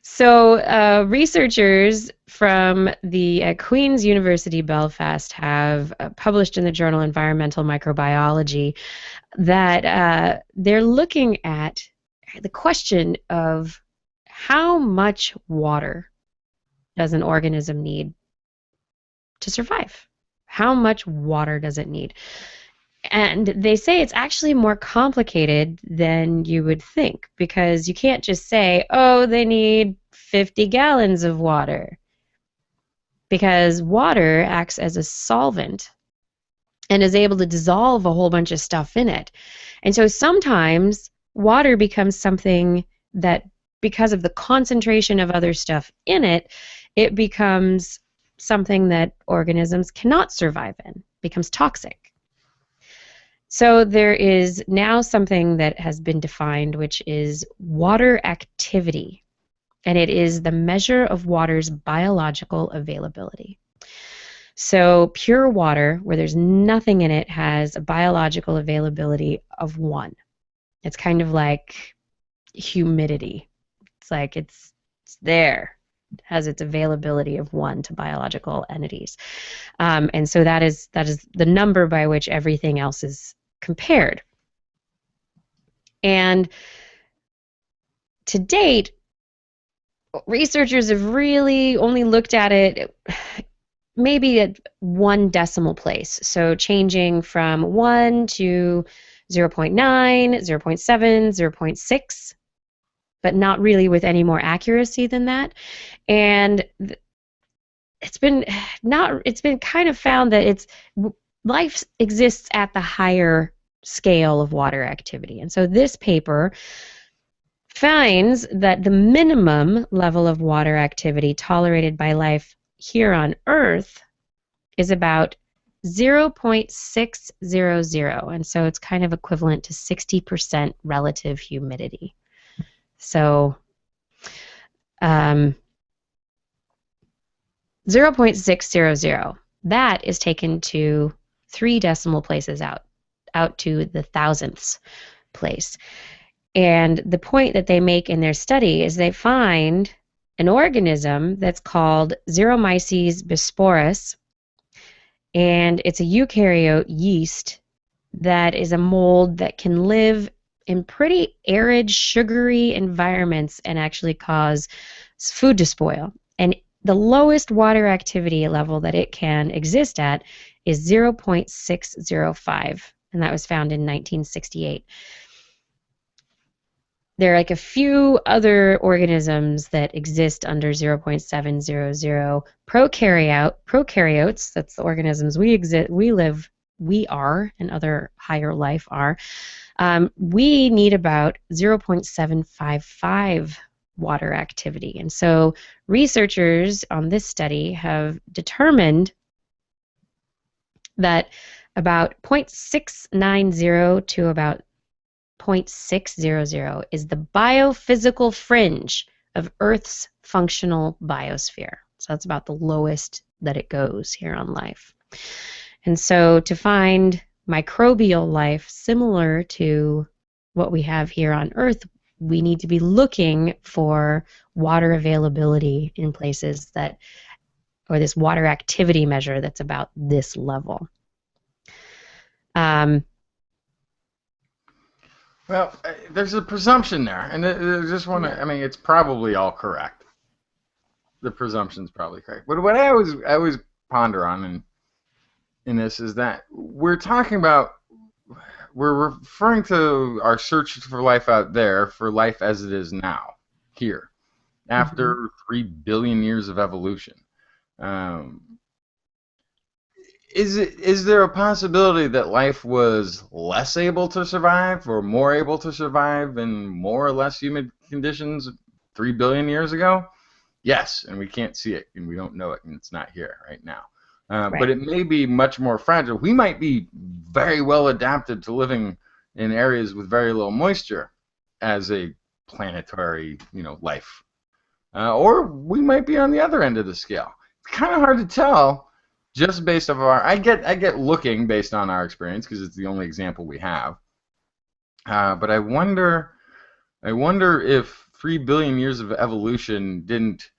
So researchers from the Queen's University Belfast have published in the journal Environmental Microbiology that they're looking at the question of how much water does an organism need to survive? How much water does it need? And they say it's actually more complicated than you would think, because you can't just say, oh, they need 50 gallons of water, because water acts as a solvent and is able to dissolve a whole bunch of stuff in it. And so sometimes water becomes something that, because of the concentration of other stuff in it, it becomes something that organisms cannot survive in, becomes toxic. So there is now something that has been defined, which is water activity, and it is the measure of water's biological availability. So pure water, where there's nothing in it, has a biological availability of 1. It's kind of like humidity. It's like it's there. It has its availability of 1 to biological entities. And so that is the number by which everything else is compared. And to date, researchers have really only looked at it maybe at 1 decimal place. So changing from 1 to 0.9, 0.7, 0.6, but not really with any more accuracy than that. And it's been kind of found that life exists at the higher scale of water activity. And so this paper finds that the minimum level of water activity tolerated by life here on Earth is about 0.600, and so it's kind of equivalent to 60% relative humidity. So 0.600, that is taken to 3 decimal places out to the thousandths place. And the point that they make in their study is they find an organism that's called Xeromyces bisporus, and it's a eukaryote yeast that is a mold that can live in pretty arid, sugary environments and actually cause food to spoil. And the lowest water activity level that it can exist at is 0.605, and that was found in 1968. There are like a few other organisms that exist under 0.700. Prokaryotes, that's the organisms we are, and other higher life are. We need about 0.755 water activity. And so researchers on this study have determined that about 0.690 to about 0.600 is the biophysical fringe of Earth's functional biosphere. So that's about the lowest that it goes here on life. And so to find microbial life similar to what we have here on Earth, we need to be looking for water availability in places that, or this water activity measure that's about this level. Well, there's a presumption there, and I just want to, I mean, it's probably all correct. The presumption's probably correct. But what I always ponder on in this is that we're referring to our search for life out there, for life as it is now, here, after 3 billion years of evolution. Is there a possibility that life was less able to survive or more able to survive in more or less humid conditions 3 billion years ago? Yes, and we can't see it, and we don't know it, and it's not here right now. Right. But it may be much more fragile. We might be very well adapted to living in areas with very little moisture as a planetary, life. Or we might be on the other end of the scale. It's kind of hard to tell just based off I get looking based on our experience because it's the only example we have. But I wonder if 3 billion years of evolution didn't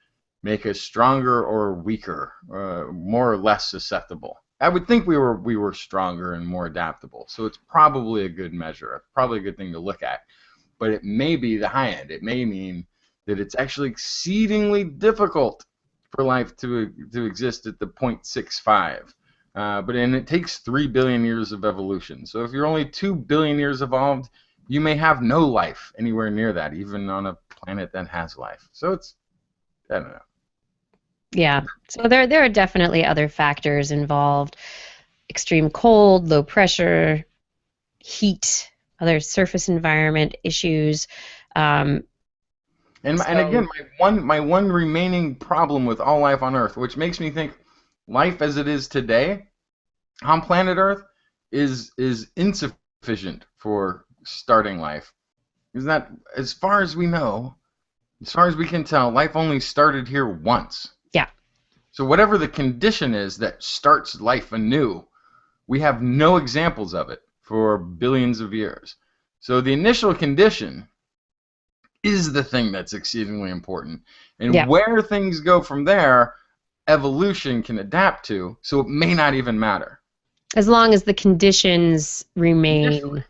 make us stronger or weaker, more or less susceptible. I would think we were stronger and more adaptable. So it's probably a good measure, probably a good thing to look at. But it may be the high end. It may mean that it's actually exceedingly difficult for life to exist at the 0.65. And it takes 3 billion years of evolution. So if you're only 2 billion years evolved, you may have no life anywhere near that, even on a planet that has life. So it's, I don't know. Yeah. So there are definitely other factors involved. Extreme cold, low pressure, heat, other surface environment issues. And again, my one remaining problem with all life on Earth, which makes me think life as it is today on planet Earth is insufficient for starting life, is that as far as we know, as far as we can tell, life only started here once. Yeah. So whatever the condition is that starts life anew, we have no examples of it for billions of years. So the initial condition is the thing that's exceedingly important. And where things go from there, evolution can adapt to, so it may not even matter. As long as the conditions remain.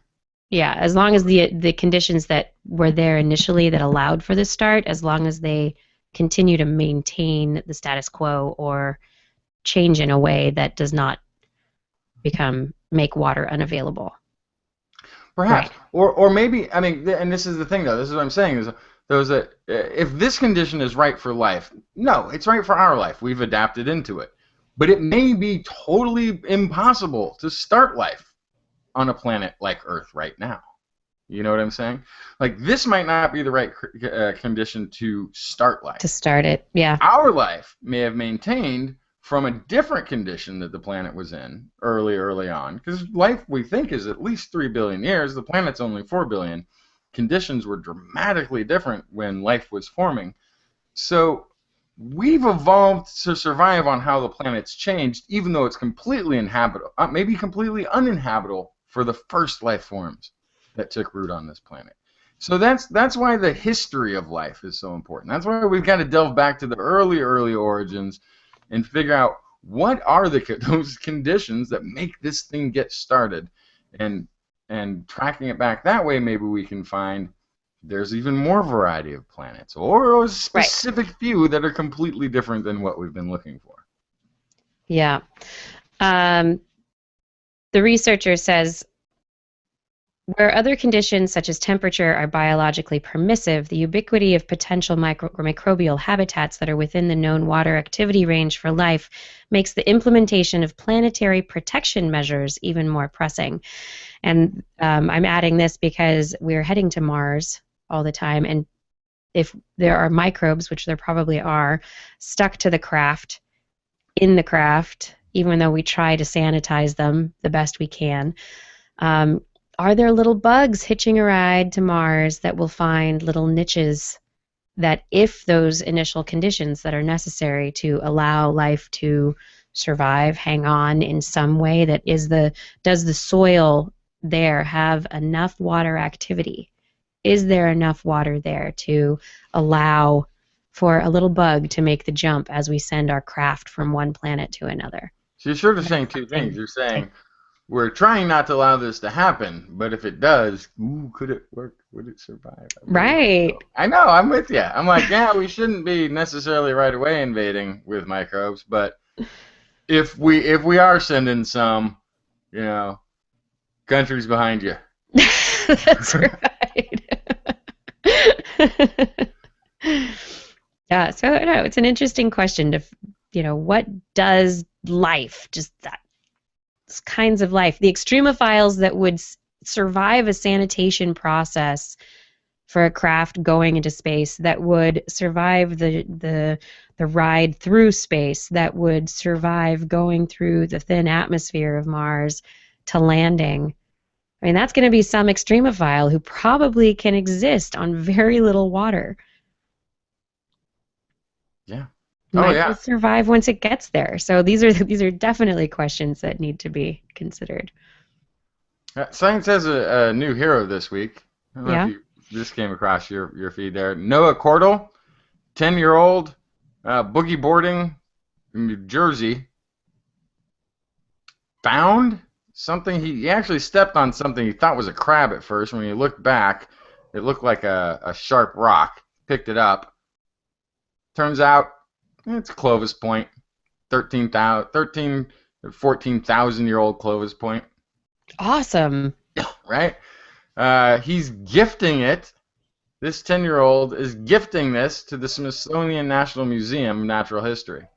Yeah, as long as the conditions that were there initially that allowed for the start, as long as they continue to maintain the status quo or change in a way that does not make water unavailable. Perhaps. Right. Or maybe, I mean, and this is the thing, though, this is what I'm saying, is if this condition is right for life, no, it's right for our life. We've adapted into it. But it may be totally impossible to start life on a planet like Earth right now. You know what I'm saying? Like, this might not be the right condition to start life. To start it, yeah. Our life may have maintained from a different condition that the planet was in early on. Because life, we think, is at least 3 billion years. The planet's only 4 billion. Conditions were dramatically different when life was forming. So we've evolved to survive on how the planet's changed, even though it's completely inhabitable, maybe completely uninhabitable for the first life forms that took root on this planet. So that's why the history of life is so important. That's why we've got to delve back to the early origins and figure out what are those conditions that make this thing get started, and tracking it back that way, maybe we can find there's even more variety of planets, or a specific few that are completely different than what we've been looking for. Yeah. The researcher says, where other conditions such as temperature are biologically permissive, the ubiquity of potential microbial habitats that are within the known water activity range for life makes the implementation of planetary protection measures even more pressing. And I'm adding this because we're heading to Mars all the time, and if there are microbes, which there probably are, stuck to the craft, in the craft, even though we try to sanitize them the best we can, are there little bugs hitching a ride to Mars that will find little niches that, if those initial conditions that are necessary to allow life to survive, hang on in some way, does the soil there have enough water activity? Is there enough water there to allow for a little bug to make the jump as we send our craft from one planet to another? So you're sort of saying two things. You're saying, we're trying not to allow this to happen, but if it does, could it work? Would it survive? Right. I know, I'm with you. I'm like, yeah, we shouldn't be necessarily right away invading with microbes, but if we are sending some, countries behind you. That's right. Yeah, so no, it's an interesting question to, what does life, just that kinds of life, the extremophiles that would survive a sanitation process for a craft going into space, that would survive the ride through space, that would survive going through the thin atmosphere of Mars to landing. I mean, that's going to be some extremophile who probably can exist on very little water. Yeah. Might survive once it gets there. So these are definitely questions that need to be considered. Science has a new hero this week. I don't know if this came across your feed there. Noah Cordell, 10-year-old, boogie boarding in New Jersey, found something. He actually stepped on something he thought was a crab at first. When he looked back, it looked like a sharp rock. picked it up. Turns out it's Clovis Point, 14,000-year-old Clovis Point, Awesome. right? He's gifting it. This 10-year-old is gifting this to the Smithsonian National Museum of Natural History.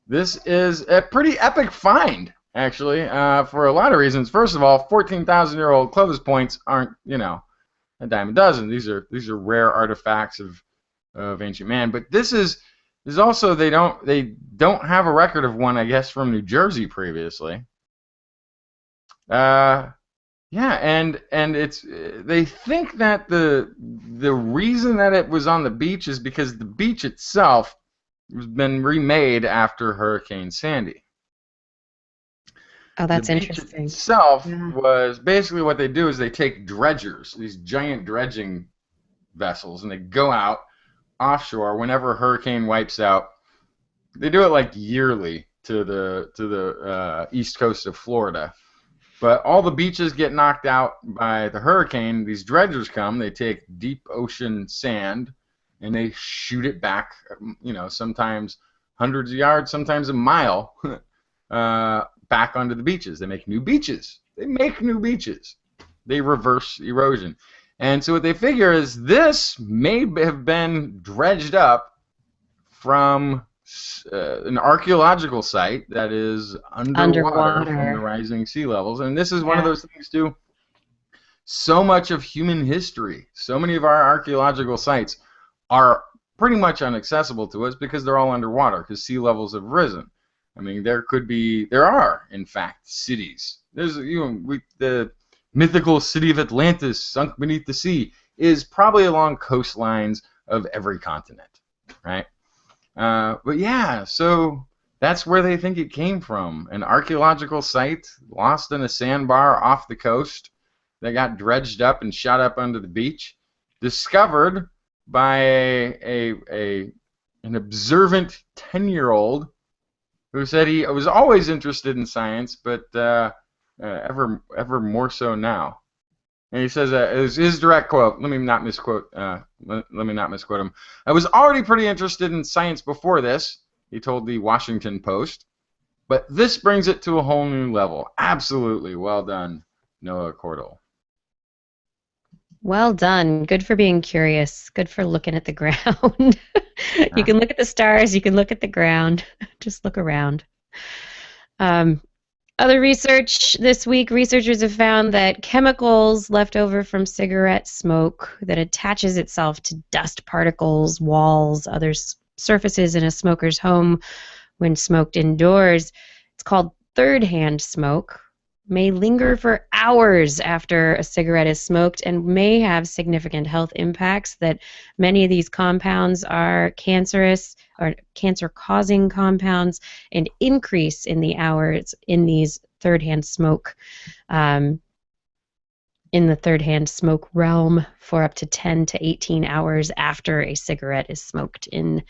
This is a pretty epic find, actually, for a lot of reasons. First of all, 14,000-year-old Clovis points aren't, a dime a dozen. These are rare artifacts of ancient man. But this is also they don't have a record of one, I guess, from New Jersey previously. Yeah, and it's they think that the reason that it was on the beach is because the beach itself has been remade after Hurricane Sandy. Oh, that's the beach interesting. itself Yeah. was basically what they do is they take dredgers, these giant dredging vessels, and they go out offshore whenever a hurricane wipes out. They do it like yearly to the east coast of Florida. But all the beaches get knocked out by the hurricane. These dredgers come. They take deep ocean sand, and they shoot it back, sometimes hundreds of yards, sometimes a mile, back onto the beaches. They make new beaches. They reverse erosion. And so what they figure is this may have been dredged up from an archaeological site that is underwater from the rising sea levels. And this is one of those things, too. So much of human history, so many of our archaeological sites are pretty much inaccessible to us because they're all underwater, because sea levels have risen. I mean, there are, in fact, cities. There's, the mythical city of Atlantis, sunk beneath the sea, is probably along coastlines of every continent, right? But yeah, so that's where they think it came from. An archaeological site lost in a sandbar off the coast that got dredged up and shot up onto the beach, discovered by an observant 10-year-old who said he was always interested in science, but ever more so now. And he says, his direct quote, let me not misquote him. I was already pretty interested in science before this, he told the Washington Post, but this brings it to a whole new level. Absolutely. Well done, Noah Cordell. Well done. Good for being curious. Good for looking at the ground. You can look at the stars. You can look at the ground. Just look around. Other research this week, researchers have found that chemicals left over from cigarette smoke that attaches itself to dust particles, walls, other surfaces in a smoker's home when smoked indoors. It's called third-hand smoke. May linger for hours after a cigarette is smoked and may have significant health impacts. That many of these compounds are cancerous or cancer-causing compounds, and increase in the hours in these third-hand smoke, in the third-hand smoke realm, for up to 10 to 18 hours after a cigarette is smoked in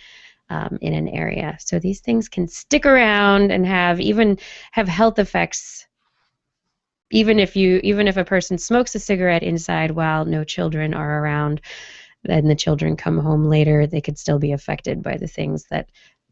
an area. So these things can stick around and have health effects. Even if a person smokes a cigarette inside while no children are around, and the children come home later, they could still be affected by the things that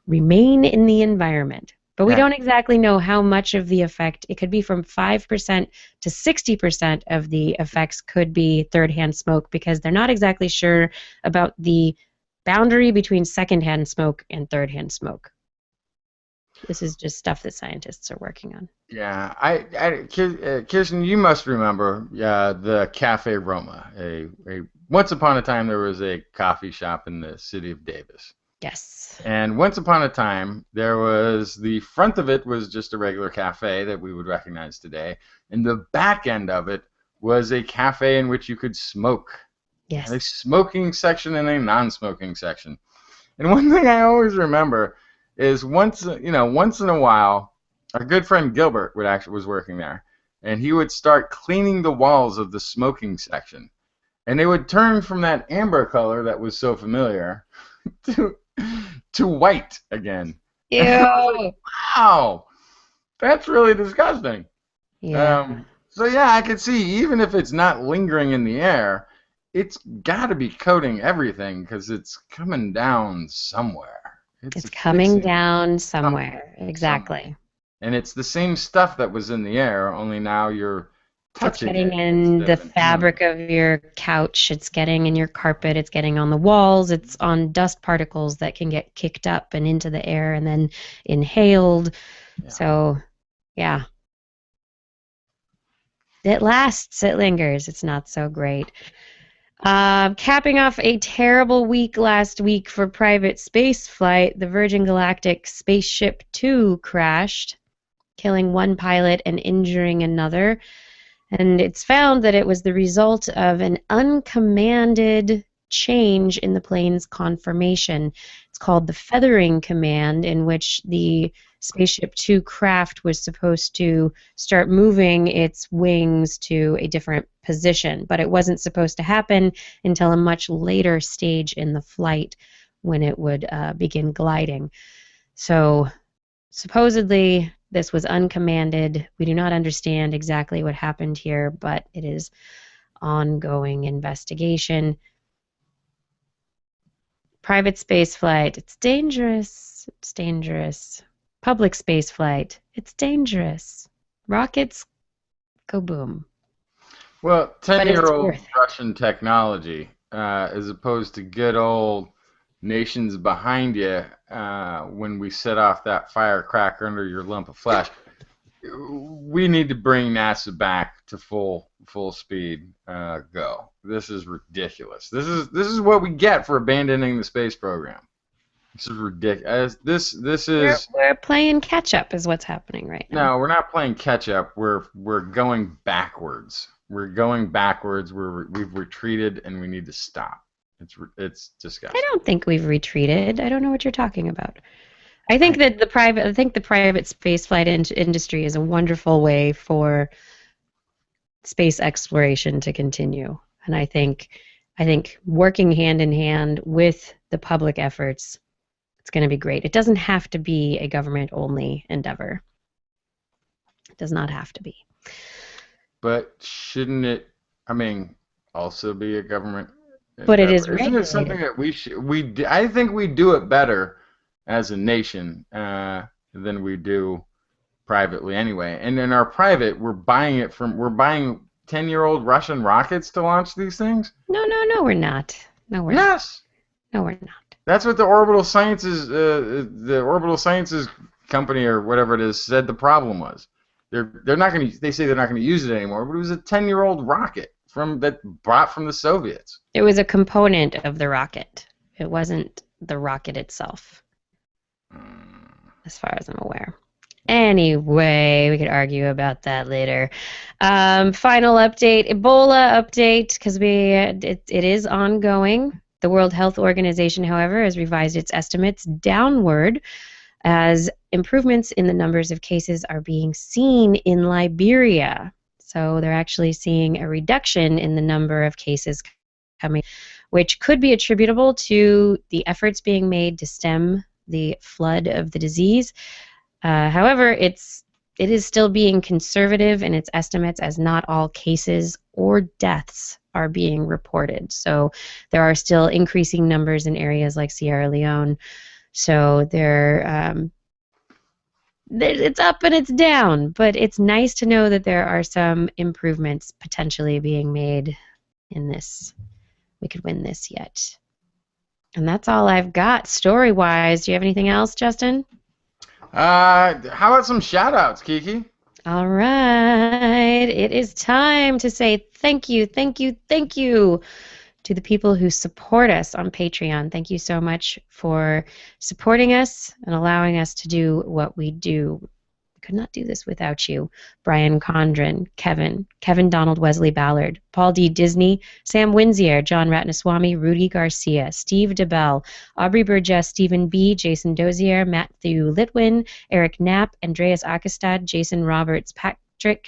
remain in the environment. But we don't exactly know how much of the effect. It could be from 5% to 60% of the effects could be third-hand smoke, because they're not exactly sure about the boundary between second-hand smoke and third-hand smoke. This is just stuff that scientists are working on. Yeah, Kirsten, you must remember the Cafe Roma. Once upon a time, there was a coffee shop in the city of Davis. Yes. And once upon a time, the front of it was just a regular cafe that we would recognize today, and the back end of it was a cafe in which you could smoke. Yes. A smoking section and a non-smoking section. And one thing I always remember is once in a while, our good friend Gilbert was working there, and he would start cleaning the walls of the smoking section, and they would turn from that amber color that was so familiar to white again. Ew. Like, wow, that's really disgusting. Yeah. So yeah, I could see, even if it's not lingering in the air, it's got to be coating everything because it's coming down somewhere. It's coming fixing down something somewhere. somewhere. Exactly. And it's the same stuff that was in the air, only now you're It's touching getting it in instead the of inhaling fabric it. of your couch. It's getting in your carpet. It's getting on the walls. It's on dust particles that can get kicked up and into the air and then inhaled. Yeah. So, yeah. It lasts. It lingers. It's not so great. Capping off a terrible week last week for private space flight, the Virgin Galactic Spaceship Two crashed, killing one pilot and injuring another. And it's found that it was the result of an uncommanded change in the plane's conformation. It's called the feathering command, in which the Spaceship Two craft was supposed to start moving its wings to a different position, but it wasn't supposed to happen until a much later stage in the flight when it would begin gliding. So supposedly, this was uncommanded. We do not understand exactly what happened here, but it is ongoing investigation. Private space flight, it's dangerous. It's dangerous. Public space flight, it's dangerous. Rockets go boom. Well, But it's 10-year-old worth it. Russian technology, as opposed to good old nations behind you when we set off that firecracker under your lump of flesh. We need to bring NASA back to full speed. Go. This is ridiculous. This is what we get for abandoning the space program. This is ridiculous. This is We're playing catch up is what's happening right now. no. We're not playing catch up. We're going backwards. We're going backwards. We've retreated and we need to stop. It's disgusting. I don't think we've retreated. I don't know what you're talking about. I think that the private spaceflight industry is a wonderful way for space exploration to continue, and I think working hand in hand with the public efforts, it's going to be great. It doesn't have to be a government-only endeavor. It does not have to be. But shouldn't it? I mean, also be a government But it is endeavor? Isn't it something regulated. that I think we do it better as a nation than we do privately anyway. And in our private, we're buying 10-year-old Russian rockets to launch these things. No, we're not. No, we're not. Yes, No, we're not. that's what the orbital sciences company or whatever it is said the problem was. They're not going to. They say they're not going to use it anymore. But it was a 10-year-old rocket brought from the Soviets. It was a component of the rocket. It wasn't the rocket itself, as far as I'm aware. Anyway, we could argue about that later. Final update, Ebola update, because it is ongoing. The World Health Organization, however, has revised its estimates downward as improvements in the numbers of cases are being seen in Liberia. So they're actually seeing a reduction in the number of cases coming, which could be attributable to the efforts being made to stem the flood of the disease. However, it is still being conservative in its estimates, as not all cases or deaths are being reported. So there are still increasing numbers in areas like Sierra Leone. So it's up and it's down, but it's nice to know that there are some improvements potentially being made in this. We could win this yet. And that's all I've got story-wise. Do you have anything else, Justin? How about some shout-outs, Kiki? All right. It is time to say thank you to the people who support us on Patreon. Thank you so much for supporting us and allowing us to do what we do. We could not do this without you. Brian Condren, Kevin Donald Wesley Ballard, Paul D. Disney, Sam Winsier, John Ratnaswamy, Rudy Garcia, Steve DeBell, Aubrey Burgess, Stephen B., Jason Dozier, Matthew Litwin, Eric Knapp, Andreas Akestad, Jason Roberts, Patrick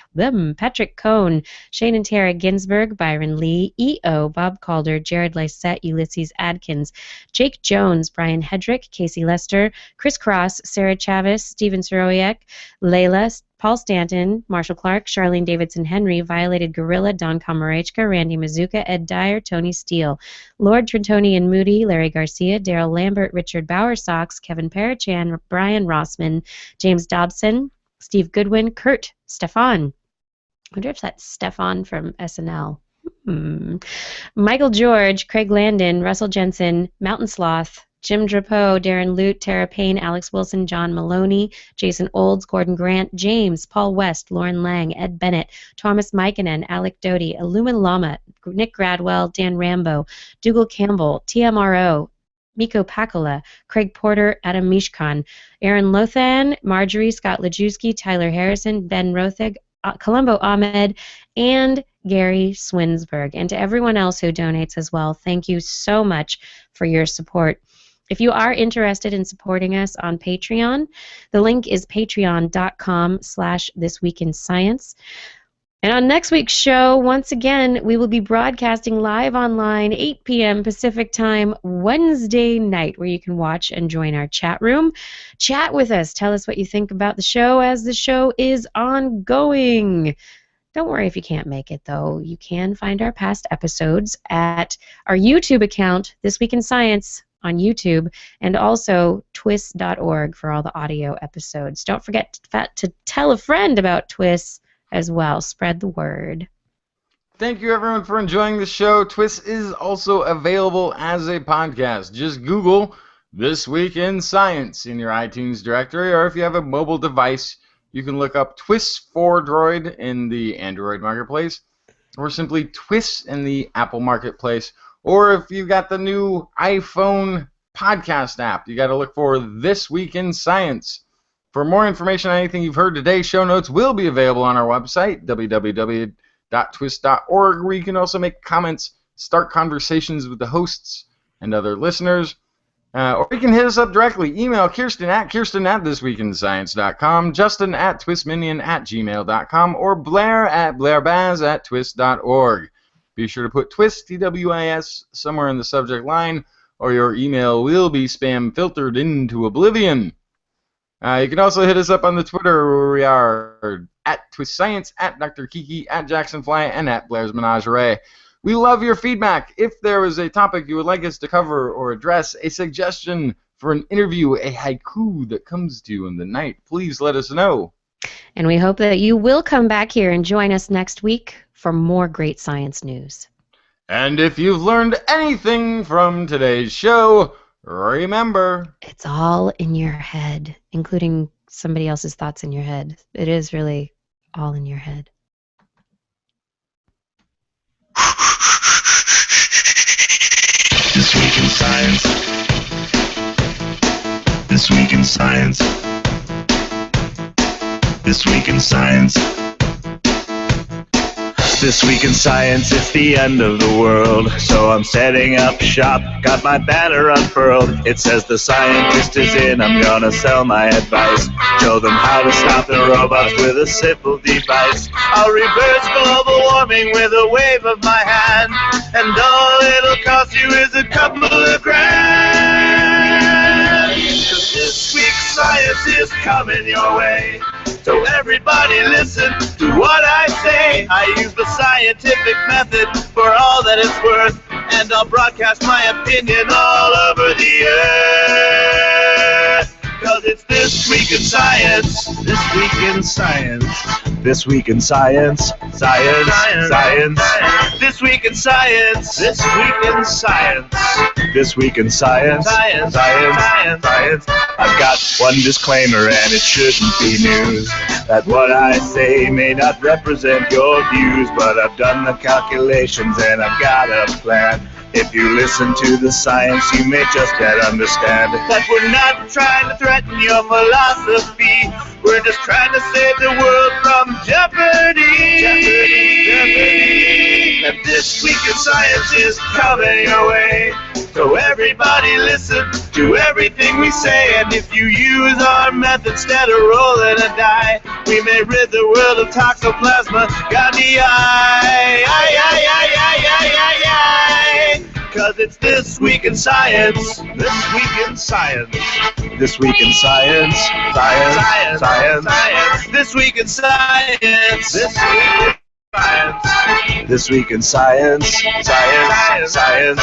Cohn, Shane and Tara Ginsberg, Byron Lee, E.O., Bob Calder, Jared Lysette, Ulysses Adkins, Jake Jones, Brian Hedrick, Casey Lester, Chris Cross, Sarah Chavis, Steven Soroyak, Layla, Paul Stanton, Marshall Clark, Charlene Davidson Henry, Violated Gorilla, Don Komarechka, Randy Mazuka, Ed Dyer, Tony Steele, Lord Trentoni Moody, Larry Garcia, Daryl Lambert, Richard Bowersox, Kevin Parachan, Brian Rossman, James Dobson, Steve Goodwin, Kurt Stefan. I wonder if that's Stefan from SNL. Michael George, Craig Landon, Russell Jensen, Mountain Sloth, Jim Drapeau, Darren Lute, Tara Payne, Alex Wilson, John Maloney, Jason Olds, Gordon Grant, James, Paul West, Lauren Lang, Ed Bennett, Thomas Mikinen, Alec Doty, Illumin Lama, Nick Gradwell, Dan Rambo, Dougal Campbell, TMRO, Miko Pakola, Craig Porter, Adam Mishkan, Aaron Lothan, Marjorie, Scott Lajewski, Tyler Harrison, Ben Rothig, Columbo Ahmed, and Gary Swinsberg. And to everyone else who donates as well, thank you so much for your support. If you are interested in supporting us on Patreon, the link is patreon.com/thisweekinscience. And on next week's show, once again, we will be broadcasting live online, 8 p.m. Pacific Time, Wednesday night, where you can watch and join our chat room. Chat with us. Tell us what you think about the show as the show is ongoing. Don't worry if you can't make it, though. You can find our past episodes at our YouTube account, This Week in Science, on YouTube, and also TWIS.org for all the audio episodes. Don't forget to tell a friend about TWIS as well. Spread the word. Thank you, everyone, for enjoying the show. TWIS is also available as a podcast. Just Google This Week in Science in your iTunes directory, or if you have a mobile device, you can look up TWIS for Droid in the Android marketplace, or simply TWIS in the Apple marketplace. Or if you've got the new iPhone podcast app, you got to look for This Week in Science. For more information on anything you've heard today, show notes will be available on our website, www.twis.org, where you can also make comments, start conversations with the hosts and other listeners. Or you can hit us up directly. Email Kirsten at thisweekinscience.com, Justin at twistminion@gmail.com, or Blair at blairbaz@twist.org. Be sure to put TWIS, TWIS, somewhere in the subject line, or your email will be spam filtered into oblivion. You can also hit us up on the Twitter, where we are at TWIS Science, at Dr. Kiki, at JacksonFly, and at Blair's Menagerie. We love your feedback. If there is a topic you would like us to cover or address, a suggestion for an interview, a haiku that comes to you in the night, please let us know. And we hope that you will come back here and join us next week for more great science news. And if you've learned anything from today's show, remember, it's all in your head, including somebody else's thoughts in your head. It is really all in your head. This Week in Science. This Week in Science. This Week in Science. This Week in Science, it's the end of the world. So I'm setting up shop, got my banner unfurled. It says the scientist is in, I'm gonna sell my advice. Show them how to stop the robots with a simple device. I'll reverse global warming with a wave of my hand. And all it'll cost you is a couple of grand. 'Cause this week's science is coming your way. So everybody listen to what I say. I use the scientific method for all that it's worth, and I'll broadcast my opinion all over the earth. 'Cause it's This Week in Science. This Week in Science. This Week in Science. Science. Science. This Week in Science. This Week in Science. This Week in Science. Science. Science. Science. I've got one disclaimer, and it shouldn't be news, that what I say may not represent your views, but I've done the calculations and I've got a plan. If you listen to the science, you may just yet understand that we're not trying to threaten your philosophy. We're just trying to save the world from jeopardy. Jeopardy. And This Week in Science is coming your way. So everybody listen to everything we say. And if you use our method instead of rolling a die, we may rid the world of toxoplasma gondii. 'cause it's This Week in Science. This Week in Science. This Week in Science. Science. Science. Science. This Week in Science. This Week in Science. This Week in Science. Science. Science.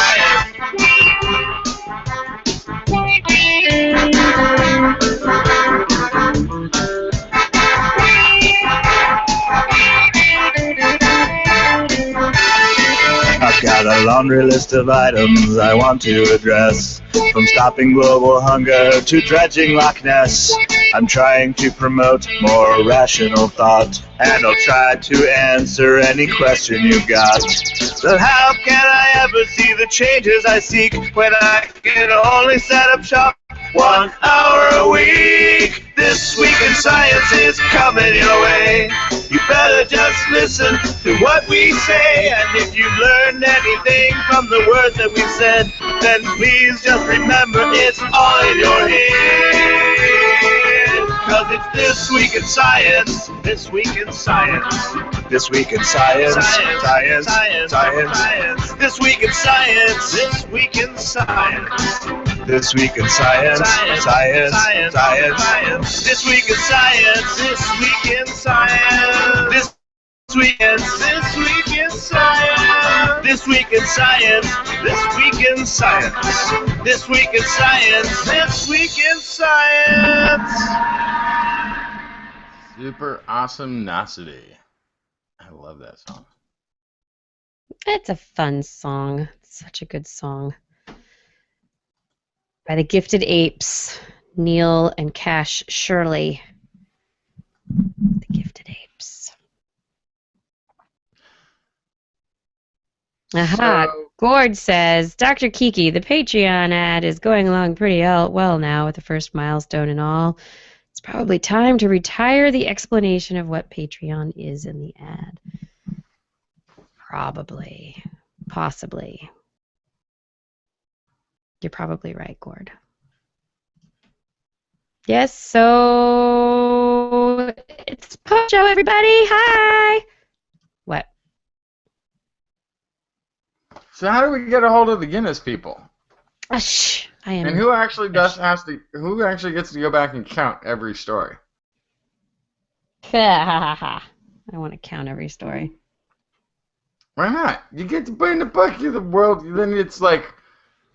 I've got a laundry list of items I want to address. From stopping global hunger to dredging Loch Ness. I'm trying to promote more rational thought, and I'll try to answer any question you've got. But how can I ever see the changes I seek when I can only set up shop 1 hour a week? This Week in Science is coming your way. You better just listen to what we say, and if you've learned anything from the words that we said, then please just remember it's all in your head. 'Cause it's This Week in Science. This Week in Science. This Week in Science. Science. Science. Science. Science. This Week in Science. This Week in Science. This Week in Science. Science. Science. Science. Science. This Week in Science. This Week in Science. This Week in Science. This Week in Science. This Week in Science. This Week in Science. This Week in Science. Super awesome nosity. I love that song. It's a fun song. It's such a good song. By the Gifted Apes, Neil and Cash Shirley. The Gifted Apes. Aha, So- Gord says, Dr. Kiki, the Patreon ad is going along pretty well now with the first milestone and all. It's probably time to retire the explanation of what Patreon is in the ad. Probably. Possibly. You're probably right, Gord. Yes, so it's post show, everybody. Hi. What? So how do we get a hold of the Guinness people? Shh. I am. And who actually who actually gets to go back and count every story? I want to count every story. Why not? You get to put in the book, you're the world, then it's like,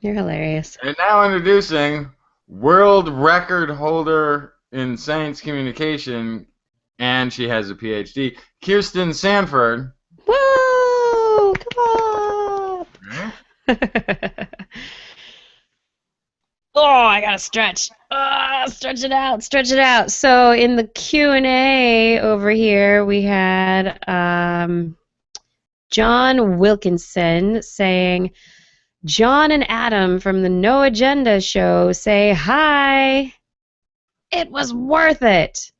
You're hilarious. and now introducing world record holder in science communication, and she has a PhD, Kirsten Sanford. Whoa! Come on. Oh, I gotta stretch. Stretch it out. Stretch it out. So in the Q&A over here, we had John Wilkinson saying, John and Adam from the No Agenda show say hi. It was worth it.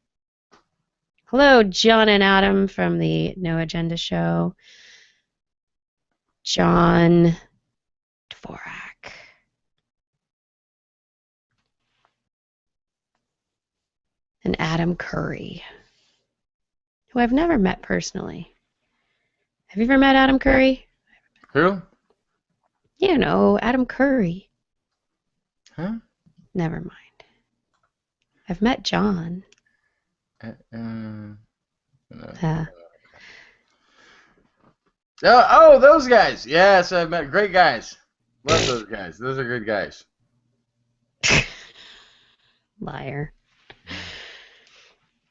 Hello, John and Adam from the No Agenda show. John Dvorak. And Adam Curry, who I've never met personally. Have you ever met Adam Curry? Who? You know, Adam Curry. Huh? Never mind. I've met John. No. Uh, Oh, those guys. Yes, I've met great guys. Love those guys. Those are good guys. liar.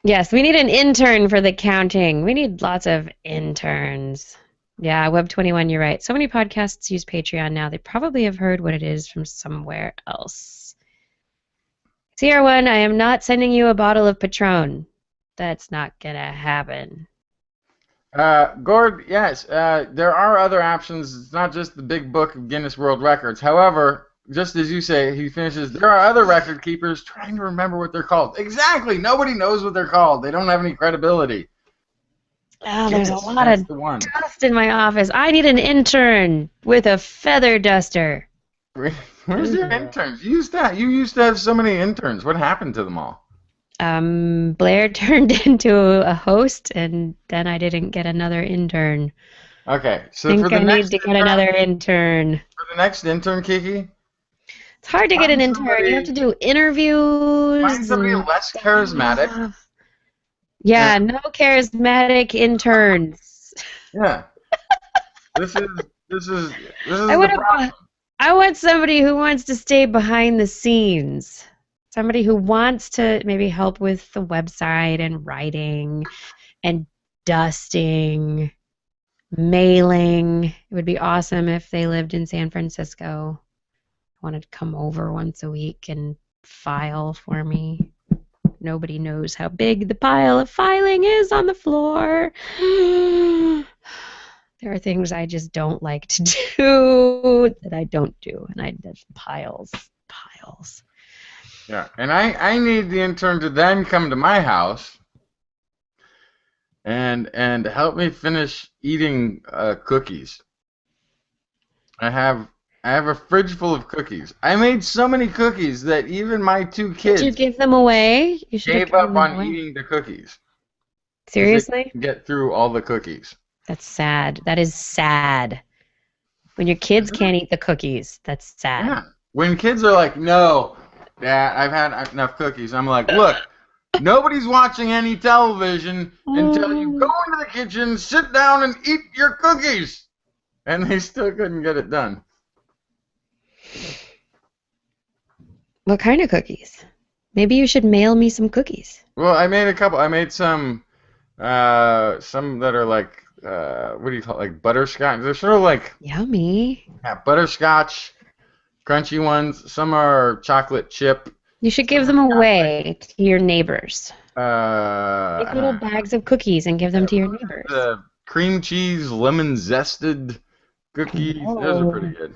Yes, we need an intern for the counting. We need lots of interns. Yeah, Web21, you're right. So many podcasts use Patreon now. They probably have heard what it is from somewhere else. CR1, I am not sending you a bottle of Patron. That's not going to happen. Gord, yes, there are other options. It's not just the big book of Guinness World Records. However, just as you say, he finishes, there are other record keepers trying to remember what they're called. Exactly. Nobody knows what they're called. They don't have any credibility. Oh, there's a Guinness, lot that's of the one. dust in my office. I need an intern with a feather duster. Where's your interns? You used to have so many interns. What happened to them all? Blair turned into a host, and then I didn't get another intern. Okay, so I think for the I need next to get another intern. for the next intern, Kiki, It's hard to get an find intern. You have to somebody, do interviews find somebody and less charismatic. stuff. Yeah, And no charismatic interns. yeah, this is this is this I is the want problem. I want somebody who wants to stay behind the scenes. Somebody who wants to maybe help with the website and writing and dusting, mailing. It would be awesome if they lived in San Francisco. I wanted to come over once a week and file for me. Nobody knows how big the pile of filing is on the floor. There are things I just don't like to do that I don't do, and there's piles. Yeah, and I need the intern to then come to my house and help me finish eating cookies. I have a fridge full of cookies. I made so many cookies that even my two Did you kids give them away? You should have gave up given them on away. eating the cookies. 'Cause they Seriously? couldn't get through all the cookies. That's sad. That is sad. When your kids can't eat the cookies, that's sad. Yeah. When kids are like, "No, Dad, I've had enough cookies," I'm like, "Look, nobody's watching any television until you go into the kitchen, sit down, and eat your cookies." And they still couldn't get it done. What kind of cookies? Maybe you should mail me some cookies. Well, I made a couple. I made some that are like, what do you call it? Like butterscotch. They're sort of like Yummy. butterscotch, crunchy ones. Some are chocolate chip. You should give them away to your neighbors. Make little Uh, bags of cookies and give them to your neighbors. the cream cheese lemon zested cookies. Those are pretty good.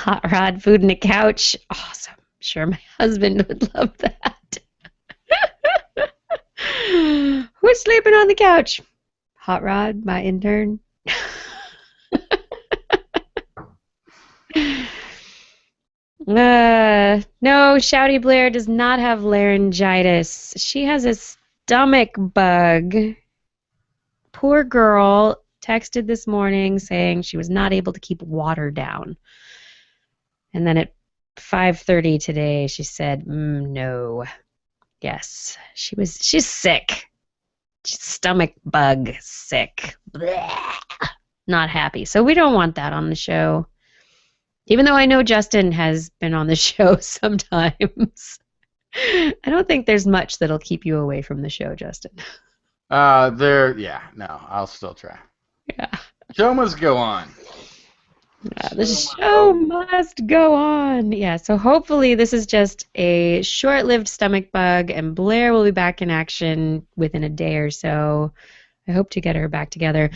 Hot rod food and a couch. Awesome. Sure, my husband would love that. Who's sleeping on the couch? Hot rod, my intern. No, Shouty Blair does not have laryngitis. She has a stomach bug. Poor girl texted this morning saying she was not able to keep water down. And then at 5:30 today, she said, no. Yes, she's sick. She's stomach bug sick. Blech. Not happy. So we don't want that on the show. Even though I know Justin has been on the show sometimes. I don't think there's much that'll keep you away from the show, Justin. I'll still try. Yeah. Show must go on. The show must go on. Yeah, so hopefully this is just a short-lived stomach bug, and Blair will be back in action within a day or so. I hope to get her back together.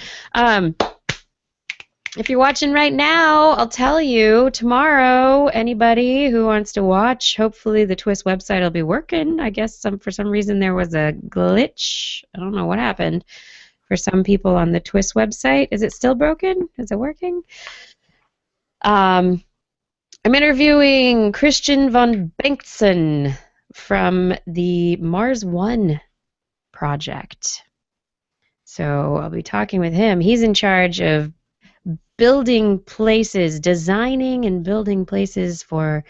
If you're watching right now, I'll tell you, tomorrow, anybody who wants to watch, hopefully the TWIS website will be working. I guess for some reason there was a glitch. I don't know what happened for some people on the TWIS website. Is it still broken? Is it working? I'm interviewing Christian von Bengtson from the Mars One project. So I'll be talking with him. He's in charge of building places, designing and building places for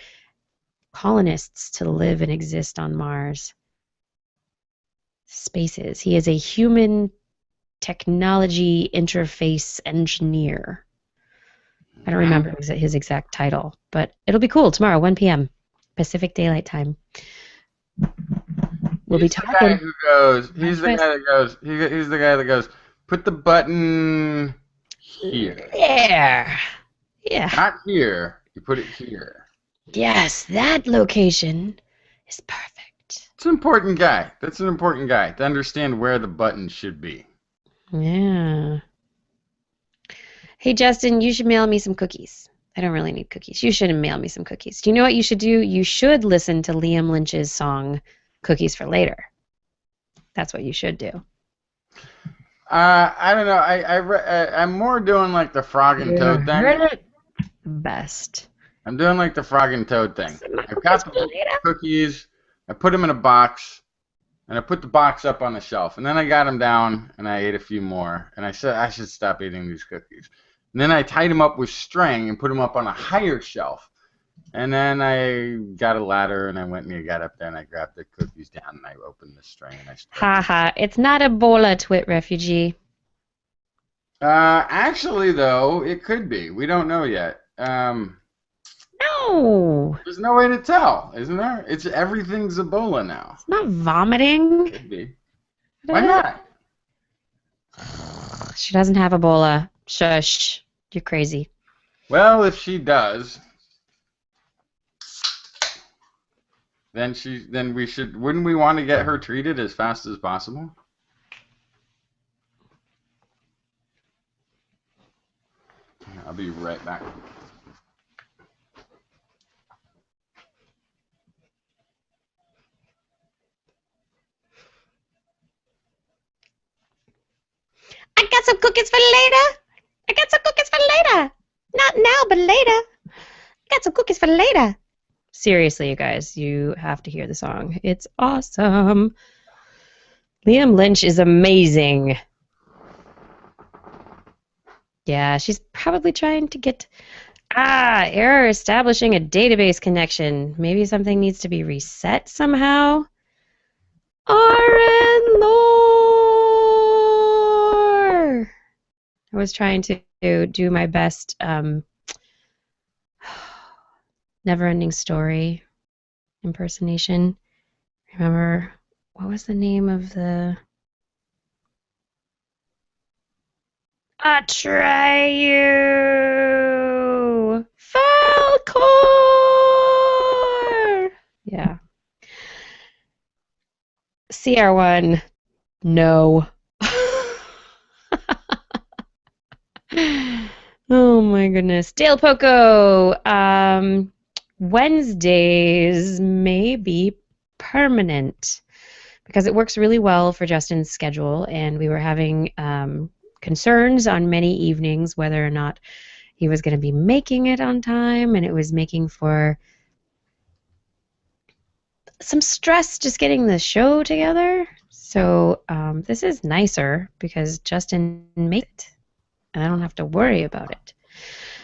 colonists to live and exist on Mars. Spaces. He is a human technology interface engineer. I don't remember his exact title, but it'll be cool tomorrow, 1 p.m. Pacific Daylight Time. We'll be talking. He's the guy that goes, put the button here. There. Yeah. Not here. You put it here. Yes, that location is perfect. It's an important guy. That's an important guy to understand where the button should be. Yeah. Hey, Justin, you should mail me some cookies. I don't really need cookies. You should mail me some cookies. Do you know what you should do? You should listen to Liam Lynch's song, Cookies for Later. That's what you should do. I don't know. I'm more doing like the frog and toad thing. Heard it? Best. I'm doing like the frog and toad thing. I've got the cookies. I put them in a box, and I put the box up on the shelf. And then I got them down, and I ate a few more. And I said I should stop eating these cookies. And then I tied them up with string and put them up on a higher shelf. And then I got a ladder and I went and I got up there and I grabbed the cookies down and I opened the string and I started. Ha. It's not Ebola, Twit refugee. Actually, though, it could be. We don't know yet. No. There's no way to tell, isn't there? Everything's Ebola now. It's not vomiting. Could be. Why not? She doesn't have Ebola. Shush. You're crazy. Well, if she does, then we should. Wouldn't we want to get her treated as fast as possible? I'll be right back. I got some cookies for later. I got some cookies for later. Not now, but later. I got some cookies for later. Seriously, you guys, you have to hear the song. It's awesome. Liam Lynch is amazing. Yeah, she's probably trying to get... error establishing a database connection. Maybe something needs to be reset somehow. RN lore! I was trying to do my best Never-Ending Story impersonation. Remember, what was the name of the... Atreyu! Falcor! Yeah. CR1, no. Oh my goodness. Dale Poco, Wednesdays may be permanent because it works really well for Justin's schedule, and we were having concerns on many evenings whether or not he was going to be making it on time, and it was making for some stress just getting the show together. So this is nicer because Justin made it, and I don't have to worry about it.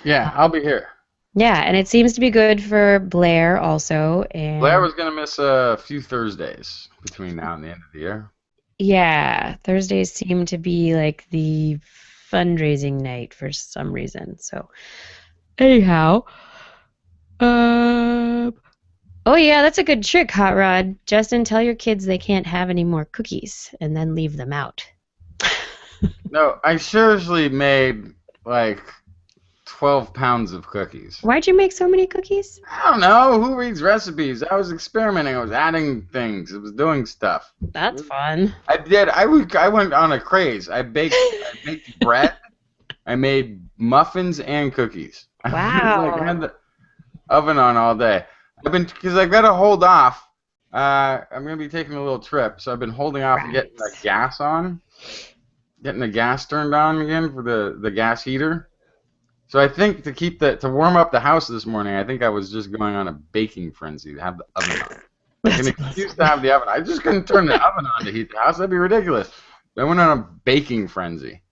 Yeah, I'll be here. Yeah, and it seems to be good for Blair also. And Blair was going to miss a few Thursdays between now and the end of the year. yeah, Thursdays seem to be like the fundraising night for some reason. So anyhow, oh yeah, that's a good trick, Hot Rod. Justin, tell your kids they can't have any more cookies and then leave them out. No, I seriously made like 12 pounds of cookies. Why'd you make so many cookies? I don't know. Who reads recipes? I was experimenting. I was adding things. I was doing stuff. That's fun. I did. I went on a craze. I baked bread. I made muffins and cookies. Wow. I had the oven on all day. Because I've got to hold off. I'm going to be taking a little trip, so I've been holding off getting the gas on. Getting the gas turned on again for the gas heater. So I think to warm up the house this morning, I think I was just going on a baking frenzy to have the oven on. Like an excuse to have the oven. I just couldn't turn the oven on to heat the house. That'd be ridiculous. I went on a baking frenzy.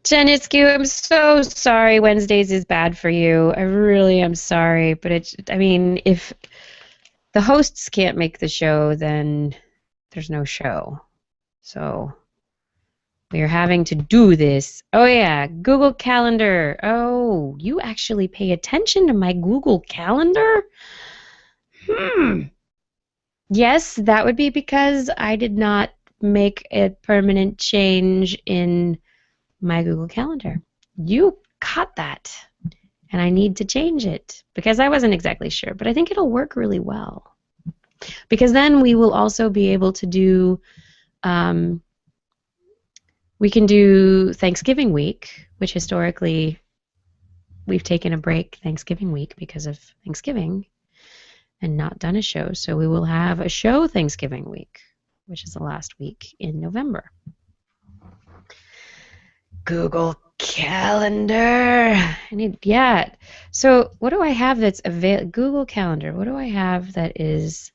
Janiscu, I'm so sorry Wednesdays is bad for you. I really am sorry. But if the hosts can't make the show, then there's no show. So we are having to do this. Oh yeah, Google Calendar. Oh, you actually pay attention to my Google Calendar? Yes, that would be because I did not make a permanent change in my Google Calendar. You caught that, and I need to change it because I wasn't exactly sure, but I think it'll work really well. Because then we will also be able to do we can do Thanksgiving week, which historically we've taken a break Thanksgiving week because of Thanksgiving and not done a show. So we will have a show Thanksgiving week, which is the last week in November. Google Calendar. So what do I have that's Google Calendar? What do I have that is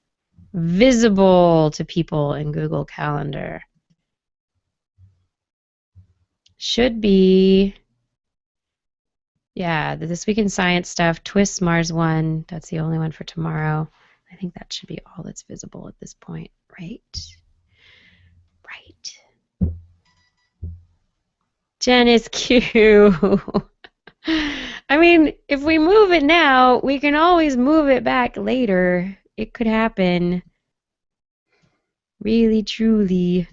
visible to people in Google Calendar? should be, yeah, the This Week in Science stuff, TWIS Mars 1. That's the only one for tomorrow. I think that should be all that's visible at this point, right? Right. Jen is cute. I mean, if we move it now, we can always move it back later. It could happen. Really, truly.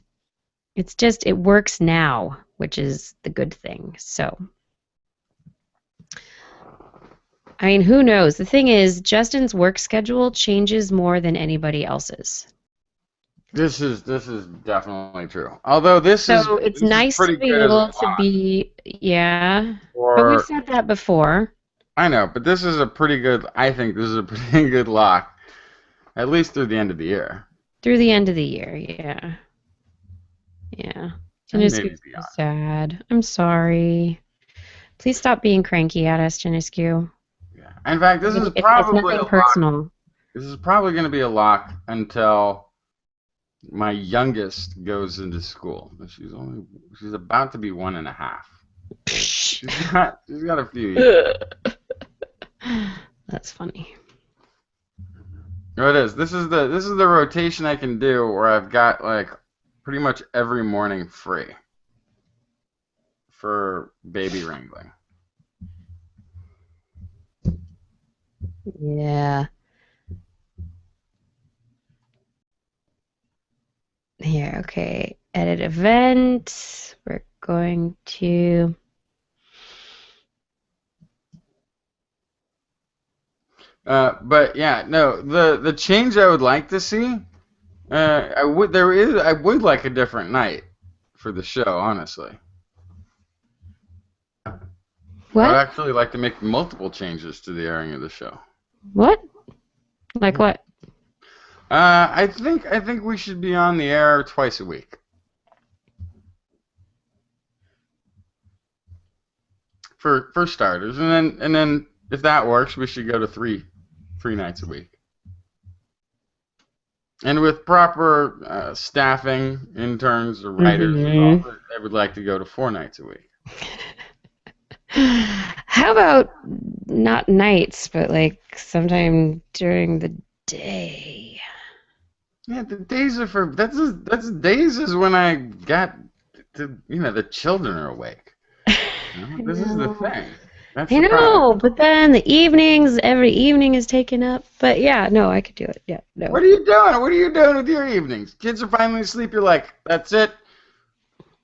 It's just, it works now, which is the good thing. So, I mean, who knows? The thing is, Justin's work schedule changes more than anybody else's. This is definitely true. Although this is it's nice to be able to be, yeah. But we've said that before. I know, but this is a pretty good, I think this is a pretty good lock, at least through the end of the year. Through the end of the year, yeah. Yeah. Janiscu's so sad. I'm sorry. Please stop being cranky at us, Janiscu. Yeah. In fact, this is probably nothing personal. This is probably going to be a lock until my youngest goes into school. She's about to be 1.5. She's got a few years. That's funny. No, it is. This is the rotation I can do where I've got like pretty much every morning free for baby wrangling. Yeah. Here, okay. Edit event. We're going to... But yeah, no, the change I would like to see, I would like a different night for the show, honestly. What? I'd actually like to make multiple changes to the airing of the show. What? Like what? I think we should be on the air twice a week. For starters, and then if that works, we should go to three nights a week. And with proper staffing, interns, or writers, I would like to go to 4 nights a week. How about not nights, but like sometime during the day? Yeah, the days are for that's days is when I got to, the children are awake. This is the thing. That's I know, but then the evenings, every evening is taken up. But yeah, no, I could do it. Yeah, no. What are you doing? What are you doing with your evenings? Kids are finally asleep. You're like, that's it.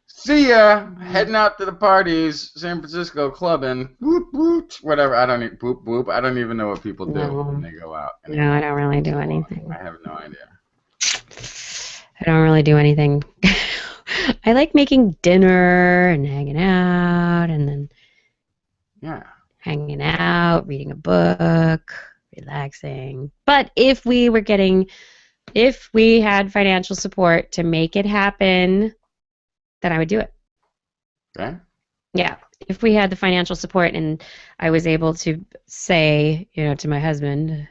See ya. Heading out to the parties, San Francisco clubbing. Whoop whoop. Whatever. I don't need whoop whoop. I don't even know what people do when they go out. No, I don't really do anything. I have no idea. I don't really do anything. I like making dinner and hanging out, and then hanging out, reading a book, relaxing. But if we had financial support to make it happen, then I would do it. Okay. Yeah. If we had the financial support and I was able to say, to my husband,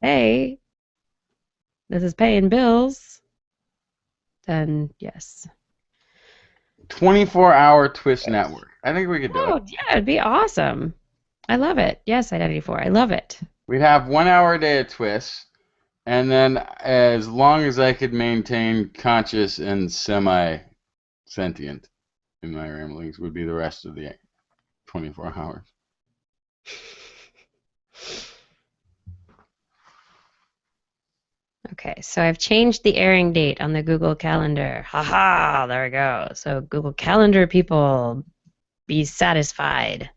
hey, this is paying bills, then yes. 24-hour TWIS network. I think we could do it. Yeah, it'd be awesome. I love it. Yes, Identity 4. I love it. We'd have 1 hour a day of TWIS, and then as long as I could maintain conscious and semi-sentient in my ramblings would be the rest of the 24 hours. Okay, so I've changed the airing date on the Google Calendar. Haha, there we go. So Google Calendar people, be satisfied.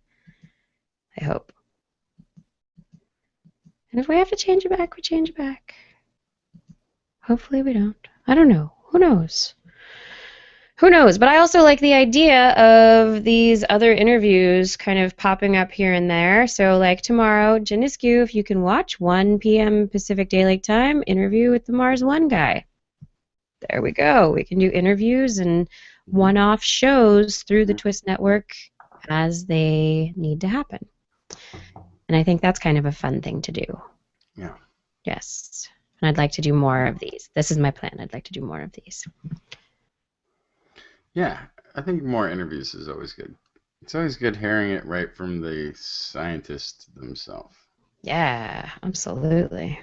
I hope. And if we have to change it back, we change it back. Hopefully we don't. I don't know. Who knows? Who knows? But I also like the idea of these other interviews kind of popping up here and there. So like tomorrow, Janiscu, if you can watch 1 p.m. Pacific Daylight Time, interview with the Mars One guy. There we go. We can do interviews and one-off shows through the TWIS network as they need to happen. And I think that's kind of a fun thing to do. Yeah. Yes. And I'd like to do more of these. This is my plan. I'd like to do more of these. Yeah. I think more interviews is always good. It's always good hearing it right from the scientists themselves. Yeah, absolutely.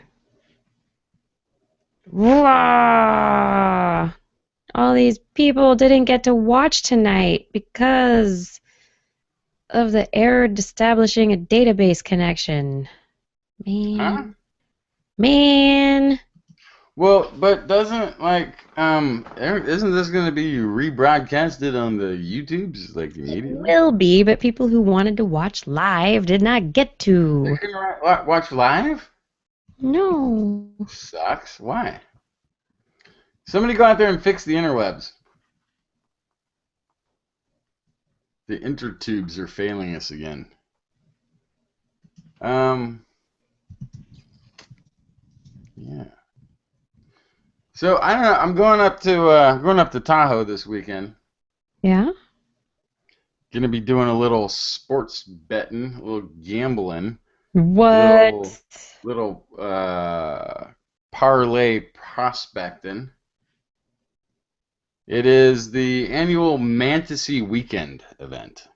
Wow. All these people didn't get to watch tonight because of the error establishing a database connection. Huh? Man. Well, but doesn't isn't this going to be rebroadcasted on the YouTubes like It immediately? will be, but people who wanted to watch live did not get They to. couldn't watch live? No. Sucks. Why? Somebody go out there and fix the interwebs. The intertubes are failing us again. Yeah. So I don't know. I'm going up to Tahoe this weekend. Yeah? Gonna be doing a little sports betting, a little gambling, What? little parlay prospecting. It is the annual Fantasy Weekend event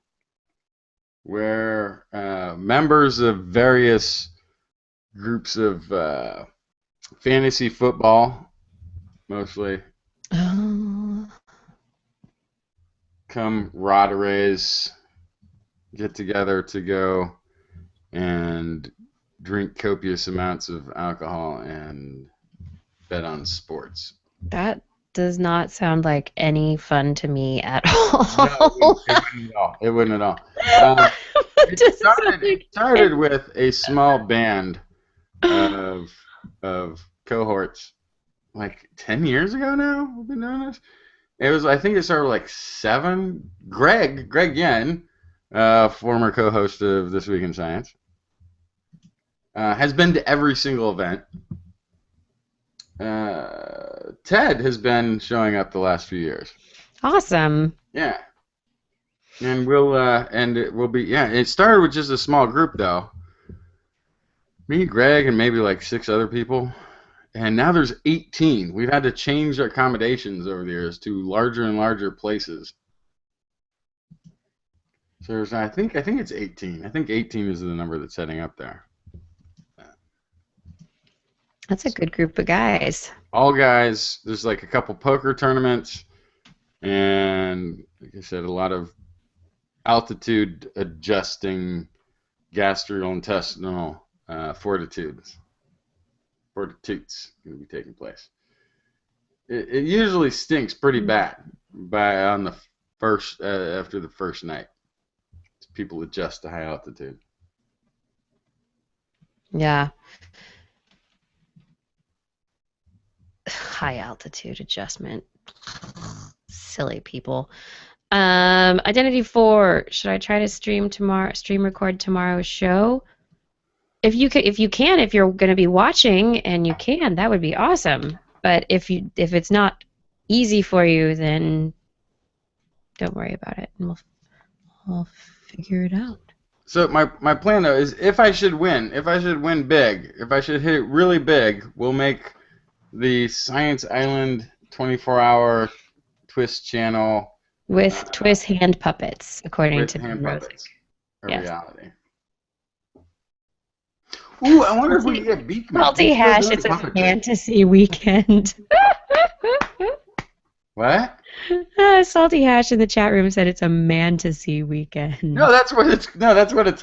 where members of various groups of fantasy football, mostly, Oh, camaraderies, get together to go and drink copious amounts of alcohol and bet on sports. that does not sound like any fun to me at No, all. it wouldn't at all. It wouldn't at all. It doesn't sound It like started with a small band of cohorts like 10 years ago now. We've been doing this. I think it started like 7. Greg Yen, former co-host of This Week in Science, has been to every single event. Ted has been showing up the last few years. awesome. Yeah. And it will be, yeah, it started with just a small group though. Me, Greg, and maybe like 6 other people. And now there's 18. We've had to change our accommodations over the years to larger and larger places. So I think it's 18. I think 18 is the number that's setting up there. That's a good group of guys. All guys. There's like a couple poker tournaments, and like I said, a lot of altitude adjusting gastrointestinal fortitudes going to be taking place. It usually stinks pretty bad on the first after the first night. People adjust to high altitude. Yeah. High altitude adjustment. Silly people. Identity 4. Should I try to stream record tomorrow's show? If you're going to be watching and you can, that would be awesome. But if it's not easy for you, then don't worry about it, and we'll figure it out. So my plan though is if I should win big, if I should hit it really big, we'll make the Science Island 24-hour TWIS channel with TWIS hand puppets, according to hand Rosick. puppets. Reality. Ooh, I wonder if we can get Beakman. Salty Hash, it's a fantasy weekend. What? Salty Hash in the chat room said it's a fantasy weekend. No, that's what it's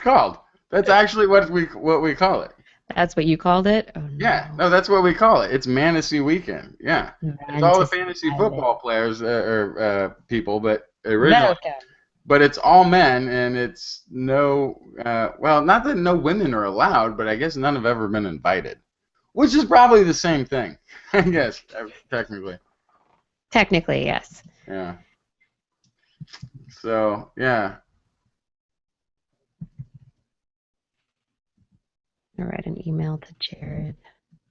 called. That's actually what we call it. That's what you called it? Oh, no. Yeah, no, that's what we call it. It's Fantasy Weekend. Yeah, it's all the fantasy football players or people, but originally. But it's all men, and it's no, well, not that no women are allowed, but I guess none have ever been invited, which is probably the same thing, I guess, technically. Technically, yes. Yeah. So, yeah. I'll write an email to Jared.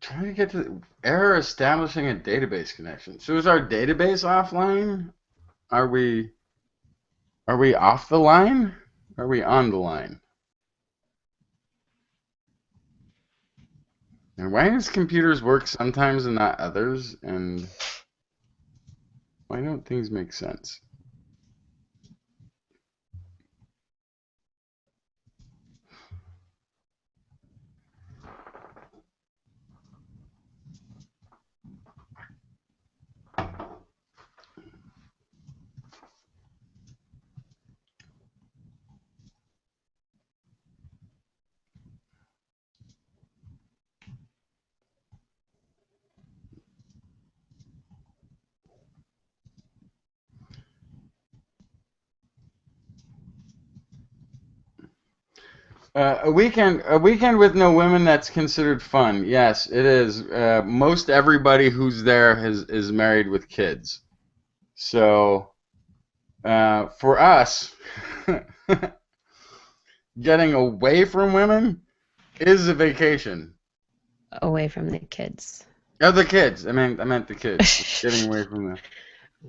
Trying to get to error establishing a database connection. So is our database offline? Are we off the line? Are we on the line? And why does computers work sometimes and not others? And why don't things make sense? A weekend with no women, that's considered fun. Yes, it is. Most everybody who's there is married with kids. So, for us, getting away from women is a vacation. Away from the kids. Oh, the kids. I meant the kids. Getting away from them.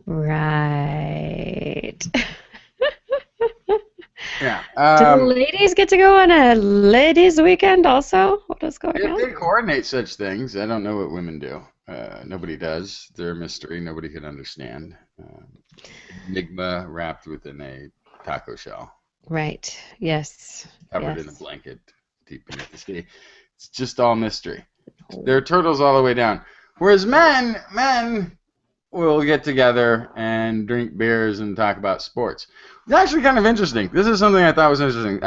Right. Yeah. Do the ladies get to go on a ladies' weekend also? What is going If on? they coordinate such things, I don't know what women do. Nobody does. They're a mystery. Nobody can understand. Enigma wrapped within a taco shell, Right. Yes. covered in a Yes. blanket deep beneath the sea. It's just all mystery. Oh. They're turtles all the way down. Whereas men will get together and drink beers and talk about sports. It's actually kind of interesting. This is something I thought was interesting.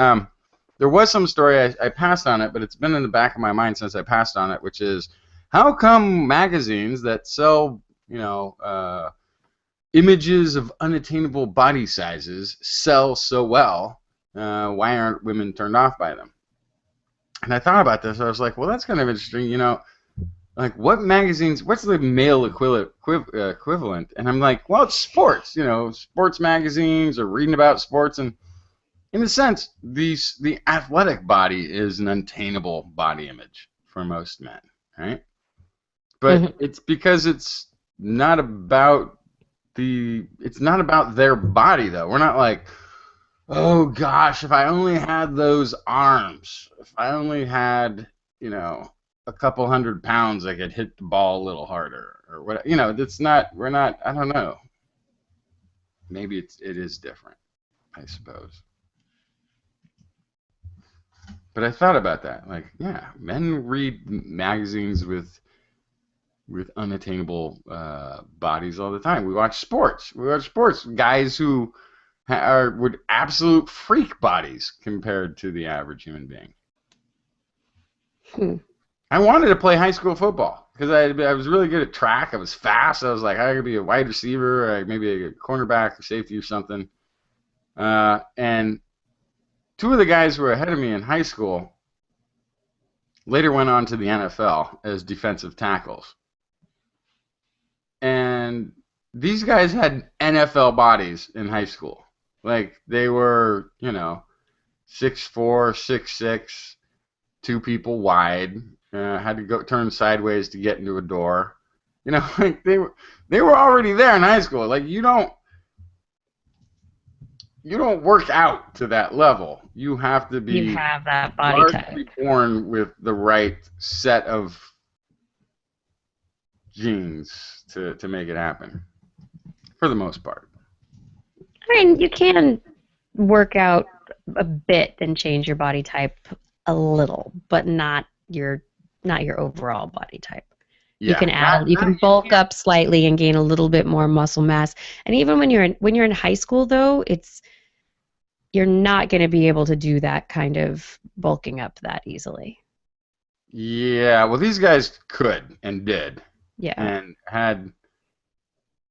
There was some story, I passed on it, but it's been in the back of my mind since I passed on it, which is, how come magazines that sell, images of unattainable body sizes sell so well? Why aren't women turned off by them? And I thought about this. I was like, well, that's kind of interesting. Like, what magazines, what's the male equivalent? And I'm like, well, it's sports, sports magazines or reading about sports. And in a sense, the athletic body is an unattainable body image for most men, right? But it's because it's not about their body, though. We're not like, oh gosh, if I only had those arms, if I only had, a couple 100 pounds, I could hit the ball a little harder, or what? We're not. I don't know. Maybe it is different, I suppose. But I thought about that. Like, yeah, men read magazines with unattainable bodies all the time. We watch sports. Guys who are with absolute freak bodies compared to the average human being. I wanted to play high school football because I was really good at track. I was fast. I was like, I could be a wide receiver, or maybe a cornerback or safety or something. And two of the guys who were ahead of me in high school later went on to the NFL as defensive tackles. And these guys had NFL bodies in high school. Like, they were, 6'4", 6'6", two people wide. Had to go turn sideways to get into a door. Like, they were already there in high school. Like, you don't work out to that level. You have to be You have that body type. born with the right set of genes to make it happen, for the most part. I mean, you can work out a bit and change your body type a little, but not your overall body type. Yeah. You can bulk up slightly and gain a little bit more muscle mass. And even when you're in high school, though, you're not going to be able to do that kind of bulking up that easily. Yeah, well, these guys could and did. Yeah. And had,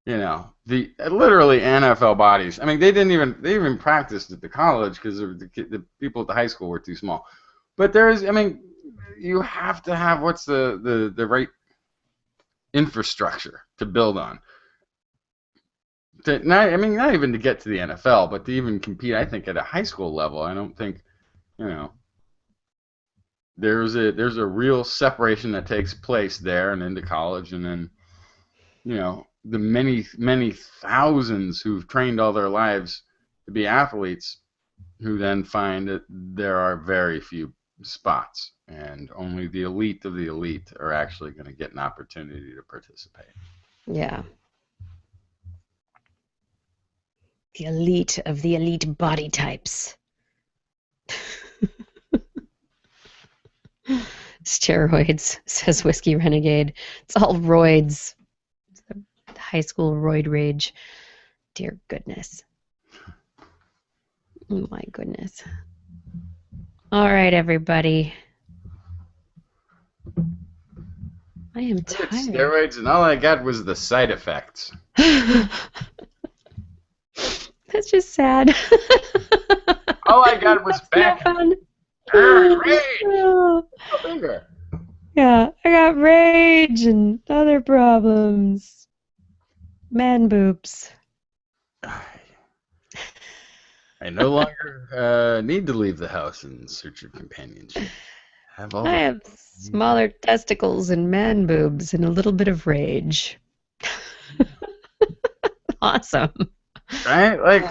the literally NFL bodies. I mean, they even practiced at the college because the people at the high school were too small. But you have to have what's the right infrastructure to build on. Not even to get to the NFL, but to even compete, I think, at a high school level. I don't think, there's a real separation that takes place there and into college, and then, the many, many thousands who've trained all their lives to be athletes, who then find that there are very few spots, and only the elite of the elite are actually going to get an opportunity to participate. Yeah. The elite of the elite body types. Steroids, says Whiskey Renegade. It's all roids. It's a high school roid rage. Dear goodness. Oh my goodness. All right, everybody. I am tired. Steroids, and all I got was the side effects. That's just sad. All I got was That's no fun. Rage! Oh, Bigger. yeah, I got rage and other problems. Man boobs. I no longer need to leave the house in search of companionship. Have all I the have smaller testicles and man boobs and a little bit of rage. Awesome. right? Like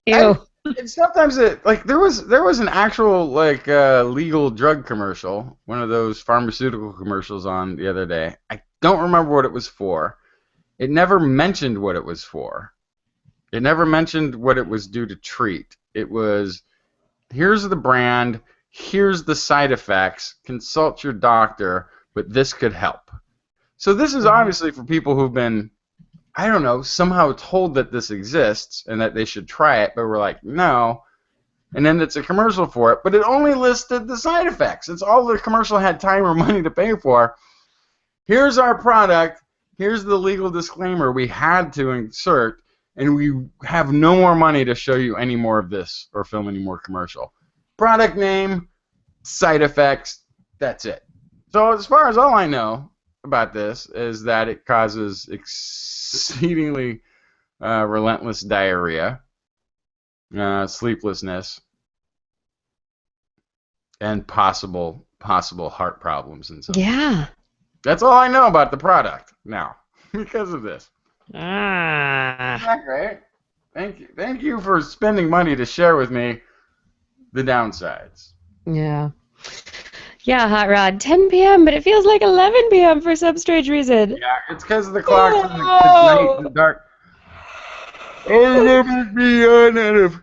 Ew. and sometimes there was an actual legal drug commercial, one of those pharmaceutical commercials on the other day. I don't remember what it was for. It never mentioned what it was for. It never mentioned what it was due to treat. It was, here's the brand, here's the side effects, consult your doctor, but this could help. So this is obviously for people who've been, I don't know, somehow told that this exists and that they should try it, but we're like, no. And then it's a commercial for it, but it only listed the side effects. It's all the commercial had time or money to pay for. Here's our product. Here's the legal disclaimer we had to insert, and we have no more money to show you any more of this or film any more commercial. Product name, side effects, that's it. So as far as all I know about this is that it causes exceedingly relentless diarrhea, sleeplessness, and possible heart problems and so. Yeah. That's all I know about the product now because of this. Ah. Isn't that great? Thank you. Thank you for spending money to share with me the downsides. Yeah. Yeah, Hot Rod. 10 p.m., but it feels like 11 p.m. for some strange reason. Yeah, it's because of the clocks and the night and the dark. Oh, let me be on out of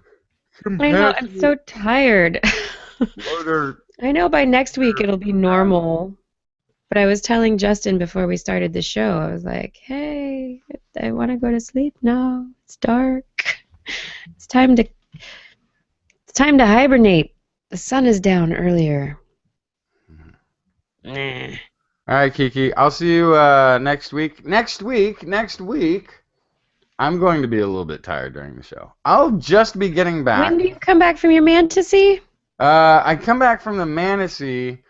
I know, I'm so tired. order. I know by next week it'll be normal. But I was telling Justin before we started the show, I was like, hey, I want to go to sleep now. It's dark. It's time to hibernate. The sun is down earlier. Nah. All right, Kiki. I'll see you next week. Next week, I'm going to be a little bit tired during the show. I'll just be getting back. When do you come back from your Mantasy? I come back from the Mantasy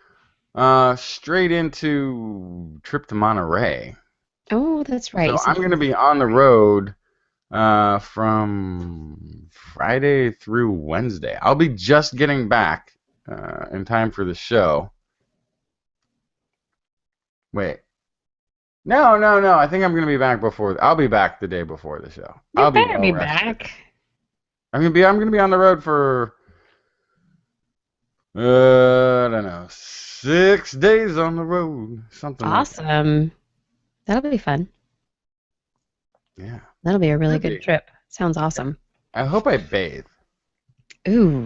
straight into trip to Monterey. Oh, that's right. So I'm going to be on the road from Friday through Wednesday. I'll be just getting back in time for the show. Wait. No. I think I'm going to be back before. I'll be back the day before the show. You I'll better be well rested. back. I'm going to be on the road for I don't know, 6 days on the road, something Awesome. like that. That'll be fun. Yeah. That'll be a really Could good be. trip. Sounds awesome. I hope I bathe. Ooh.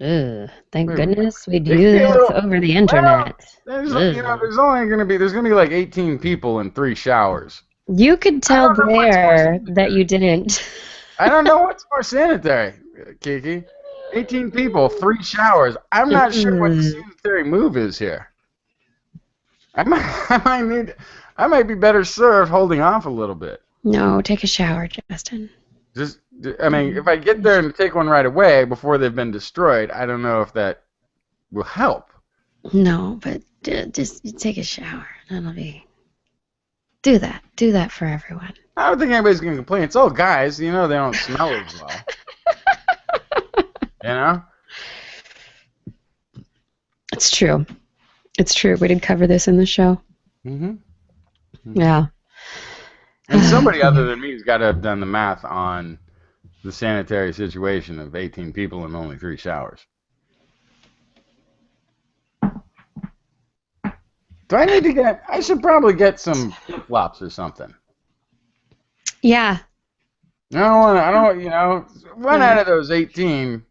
Ugh. Thank Wait, goodness we it's do a this little- over the internet. There's Ugh. there's going to be like 18 people in 3 showers. You could tell don't know what's Blair more that you didn't. I don't know what's more sanitary, Kiki. 18 people, 3 showers. I'm not sure what the sanitary move is here. I might be better served holding off a little bit. No, take a shower, Justin. If I get there and take one right away before they've been destroyed, I don't know if that will help. No, but just take a shower. That'll be. Do that. Do that for everyone. I don't think anybody's going to complain. It's all guys. They don't smell as well. It's true. It's true. We did cover this in the show. Mm-hmm. Yeah. And somebody other than me has got to have done the math on the sanitary situation of 18 people and only 3 showers. Do I need to get... I should probably get some flip-flops or something. Yeah. One out of those 18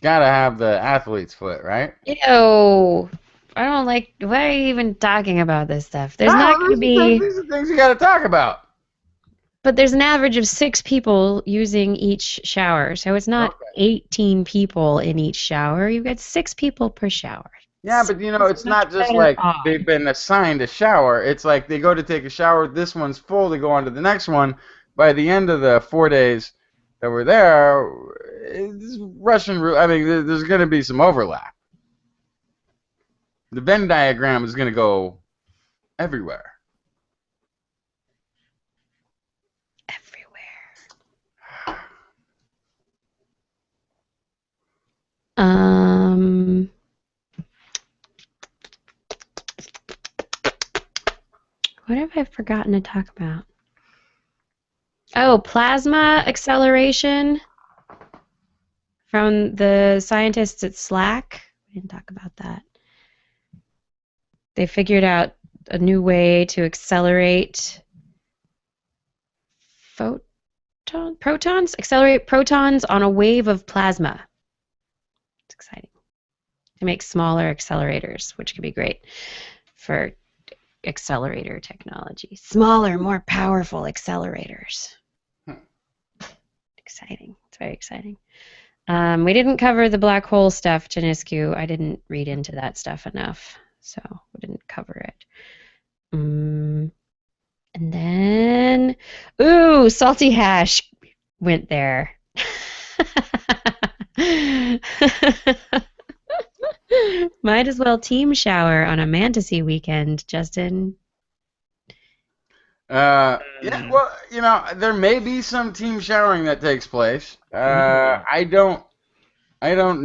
got to have the athlete's foot, right? Ew. I don't like. Why are you even talking about this stuff? There's not going to be. These are things you got to talk about. But there's an average of 6 people using each shower, so it's not 18 people in each shower. You've got 6 people per shower. Yeah, but it's not just like they've been assigned a shower. It's like they go to take a shower. This one's full. They go on to the next one. By the end of the 4 days, that were there, it's Russian roulette. I mean, there's going to be some overlap. The Venn diagram is going to go everywhere. Everywhere. What have I forgotten to talk about? Oh, plasma acceleration from the scientists at SLAC. We didn't talk about that. They figured out a new way to accelerate accelerate protons on a wave of plasma. It's exciting. To make smaller accelerators, which could be great for accelerator technology. Smaller, more powerful accelerators. Exciting. It's very exciting. We didn't cover the black hole stuff, Janiscu. I didn't read into that stuff enough, so we didn't cover it. And then, ooh, Salty Hash went there. Might as well team shower on a Mantasy weekend, Justin. Yeah, well, you know, there may be some team showering that takes place. I don't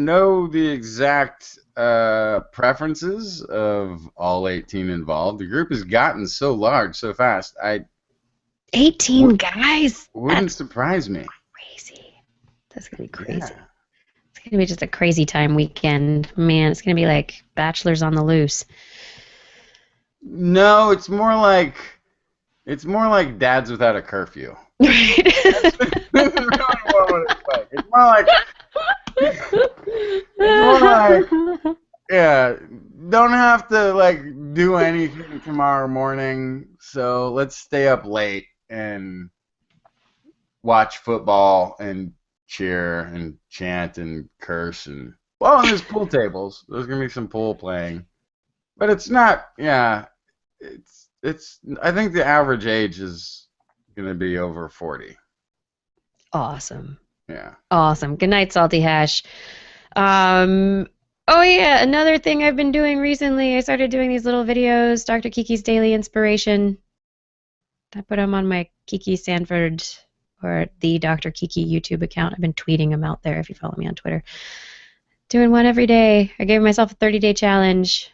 know the exact preferences of all 18 involved. The group has gotten so large so fast. 18 guys? Wouldn't surprise me. Crazy. That's gonna be crazy. Yeah. It's gonna be just a crazy time weekend, man. It's gonna be like Bachelors on the Loose. No, it's more like Dads Without a Curfew. Right. That's really what it's like. It's more like, yeah, don't have to like do anything tomorrow morning, so let's stay up late and watch football and cheer and chant and curse and and there's pool tables. There's gonna be some pool playing, but it's not. Yeah, it's. I think the average age is gonna be over 40. Awesome. Yeah. Awesome. Good night, Salty Hash. Oh yeah, another thing I've been doing recently, I started doing these little videos, Dr. Kiki's Daily Inspiration. I put them on my Kiki Sanford or the Dr. Kiki YouTube account. I've been tweeting them out there if you follow me on Twitter. Doing one every day. I gave myself a 30-day challenge.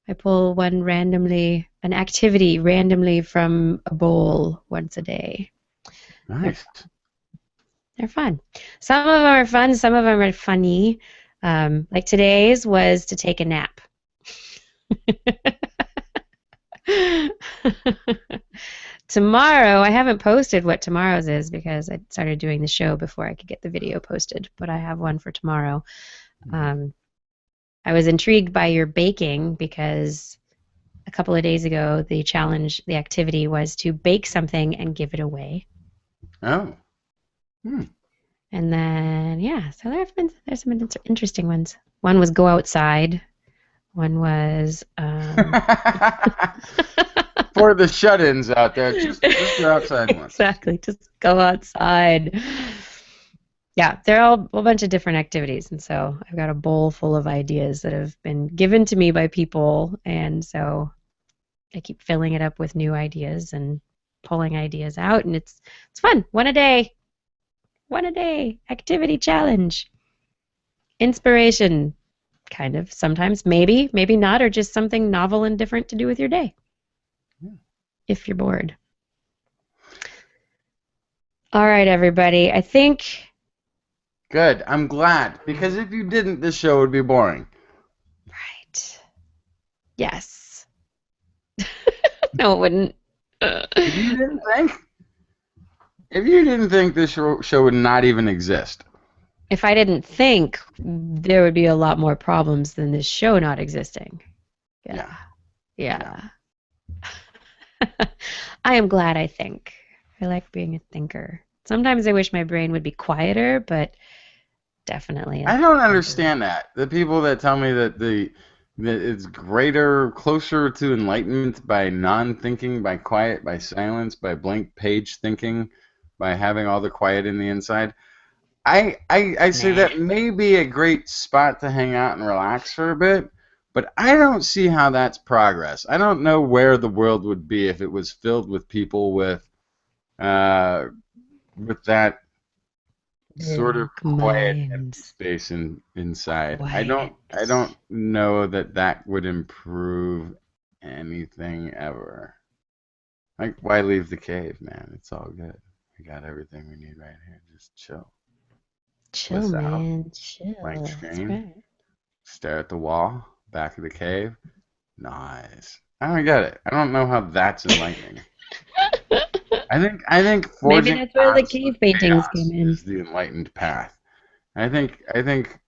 I pull an activity randomly from a bowl once a day. Nice. They're fun. Some of them are fun, some of them are funny. Like today's was to take a nap. Tomorrow, I haven't posted what tomorrow's is because I started doing the show before I could get the video posted, but I have one for tomorrow. I was intrigued by your baking because a couple of days ago, the challenge, the activity was to bake something and give it away. Oh. And then, yeah, so there's some interesting ones. One was go outside. One was... For the shut-ins out there, just go outside once. Exactly, just go outside. Yeah, they're all a bunch of different activities, and so I've got a bowl full of ideas that have been given to me by people, and so I keep filling it up with new ideas and pulling ideas out, and it's fun. One a day. Activity challenge. Inspiration, kind of, sometimes, maybe not, or just something novel and different to do with your day. If you're bored. All right, everybody. I think... Good. I'm glad. Because if you didn't, this show would be boring. Right. Yes. No, it wouldn't. If you didn't think this show would not even exist. If I didn't think, there would be a lot more problems than this show not existing. Yeah. I am glad I think. I like being a thinker. Sometimes I wish my brain would be quieter, but definitely. I don't understand that. The people that tell me that it's closer to enlightenment by non-thinking, by quiet, by silence, by blank page thinking, by having all the quiet in the inside. I say Nah. that may be a great spot to hang out and relax for a bit, but I don't see how that's progress. I don't know where the world would be if it was filled with people uh, with that sort of Blank quiet, empty minds. space inside. Quiet. I don't know that that would improve anything ever. Like, why leave the cave, man? It's all good. We got everything we need right here. Just chill. Chill, Bliss out. man. Chill. Blank That's screen. right. Stare at the wall. Back of the cave. Nice. I don't get it. I don't know how that's enlightening. I think Maybe forging that's where the absolute cave paintings came chaos in. is the enlightened path. I think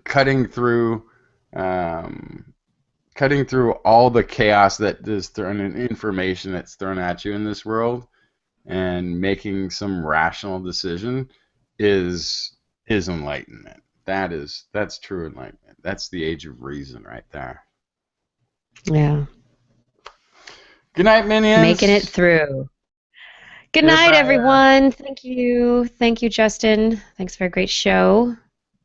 cutting through um, cutting through all the chaos that is thrown in information that's thrown at you in this world and making some rational decision is enlightenment. That's true enlightenment. That's the age of reason right there. Yeah. Good night, minions. Making it through. Good night, everyone. Thank you. Thank you, Justin. Thanks for a great show.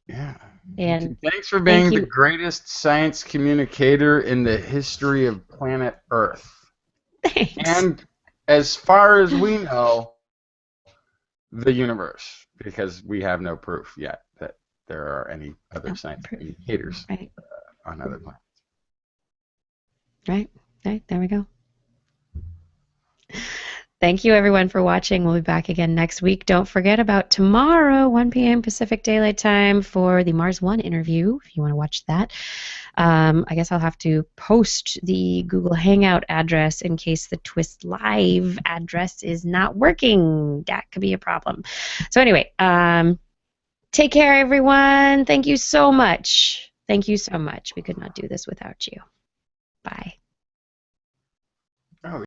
Yeah. And thanks for being thank the you. greatest science communicator in the history of planet Earth. Thanks. And as far as we know, the universe, because we have no proof yet that there are any other science communicators on other planets. Right. There we go. Thank you, everyone, for watching. We'll be back again next week. Don't forget about tomorrow, 1 p.m. Pacific Daylight Time, for the Mars One interview, if you want to watch that. I guess I'll have to post the Google Hangout address in case the TWIS Live address is not working. That could be a problem. So anyway, take care, everyone. Thank you so much. Thank you so much. We could not do this without you. Bye. Oh,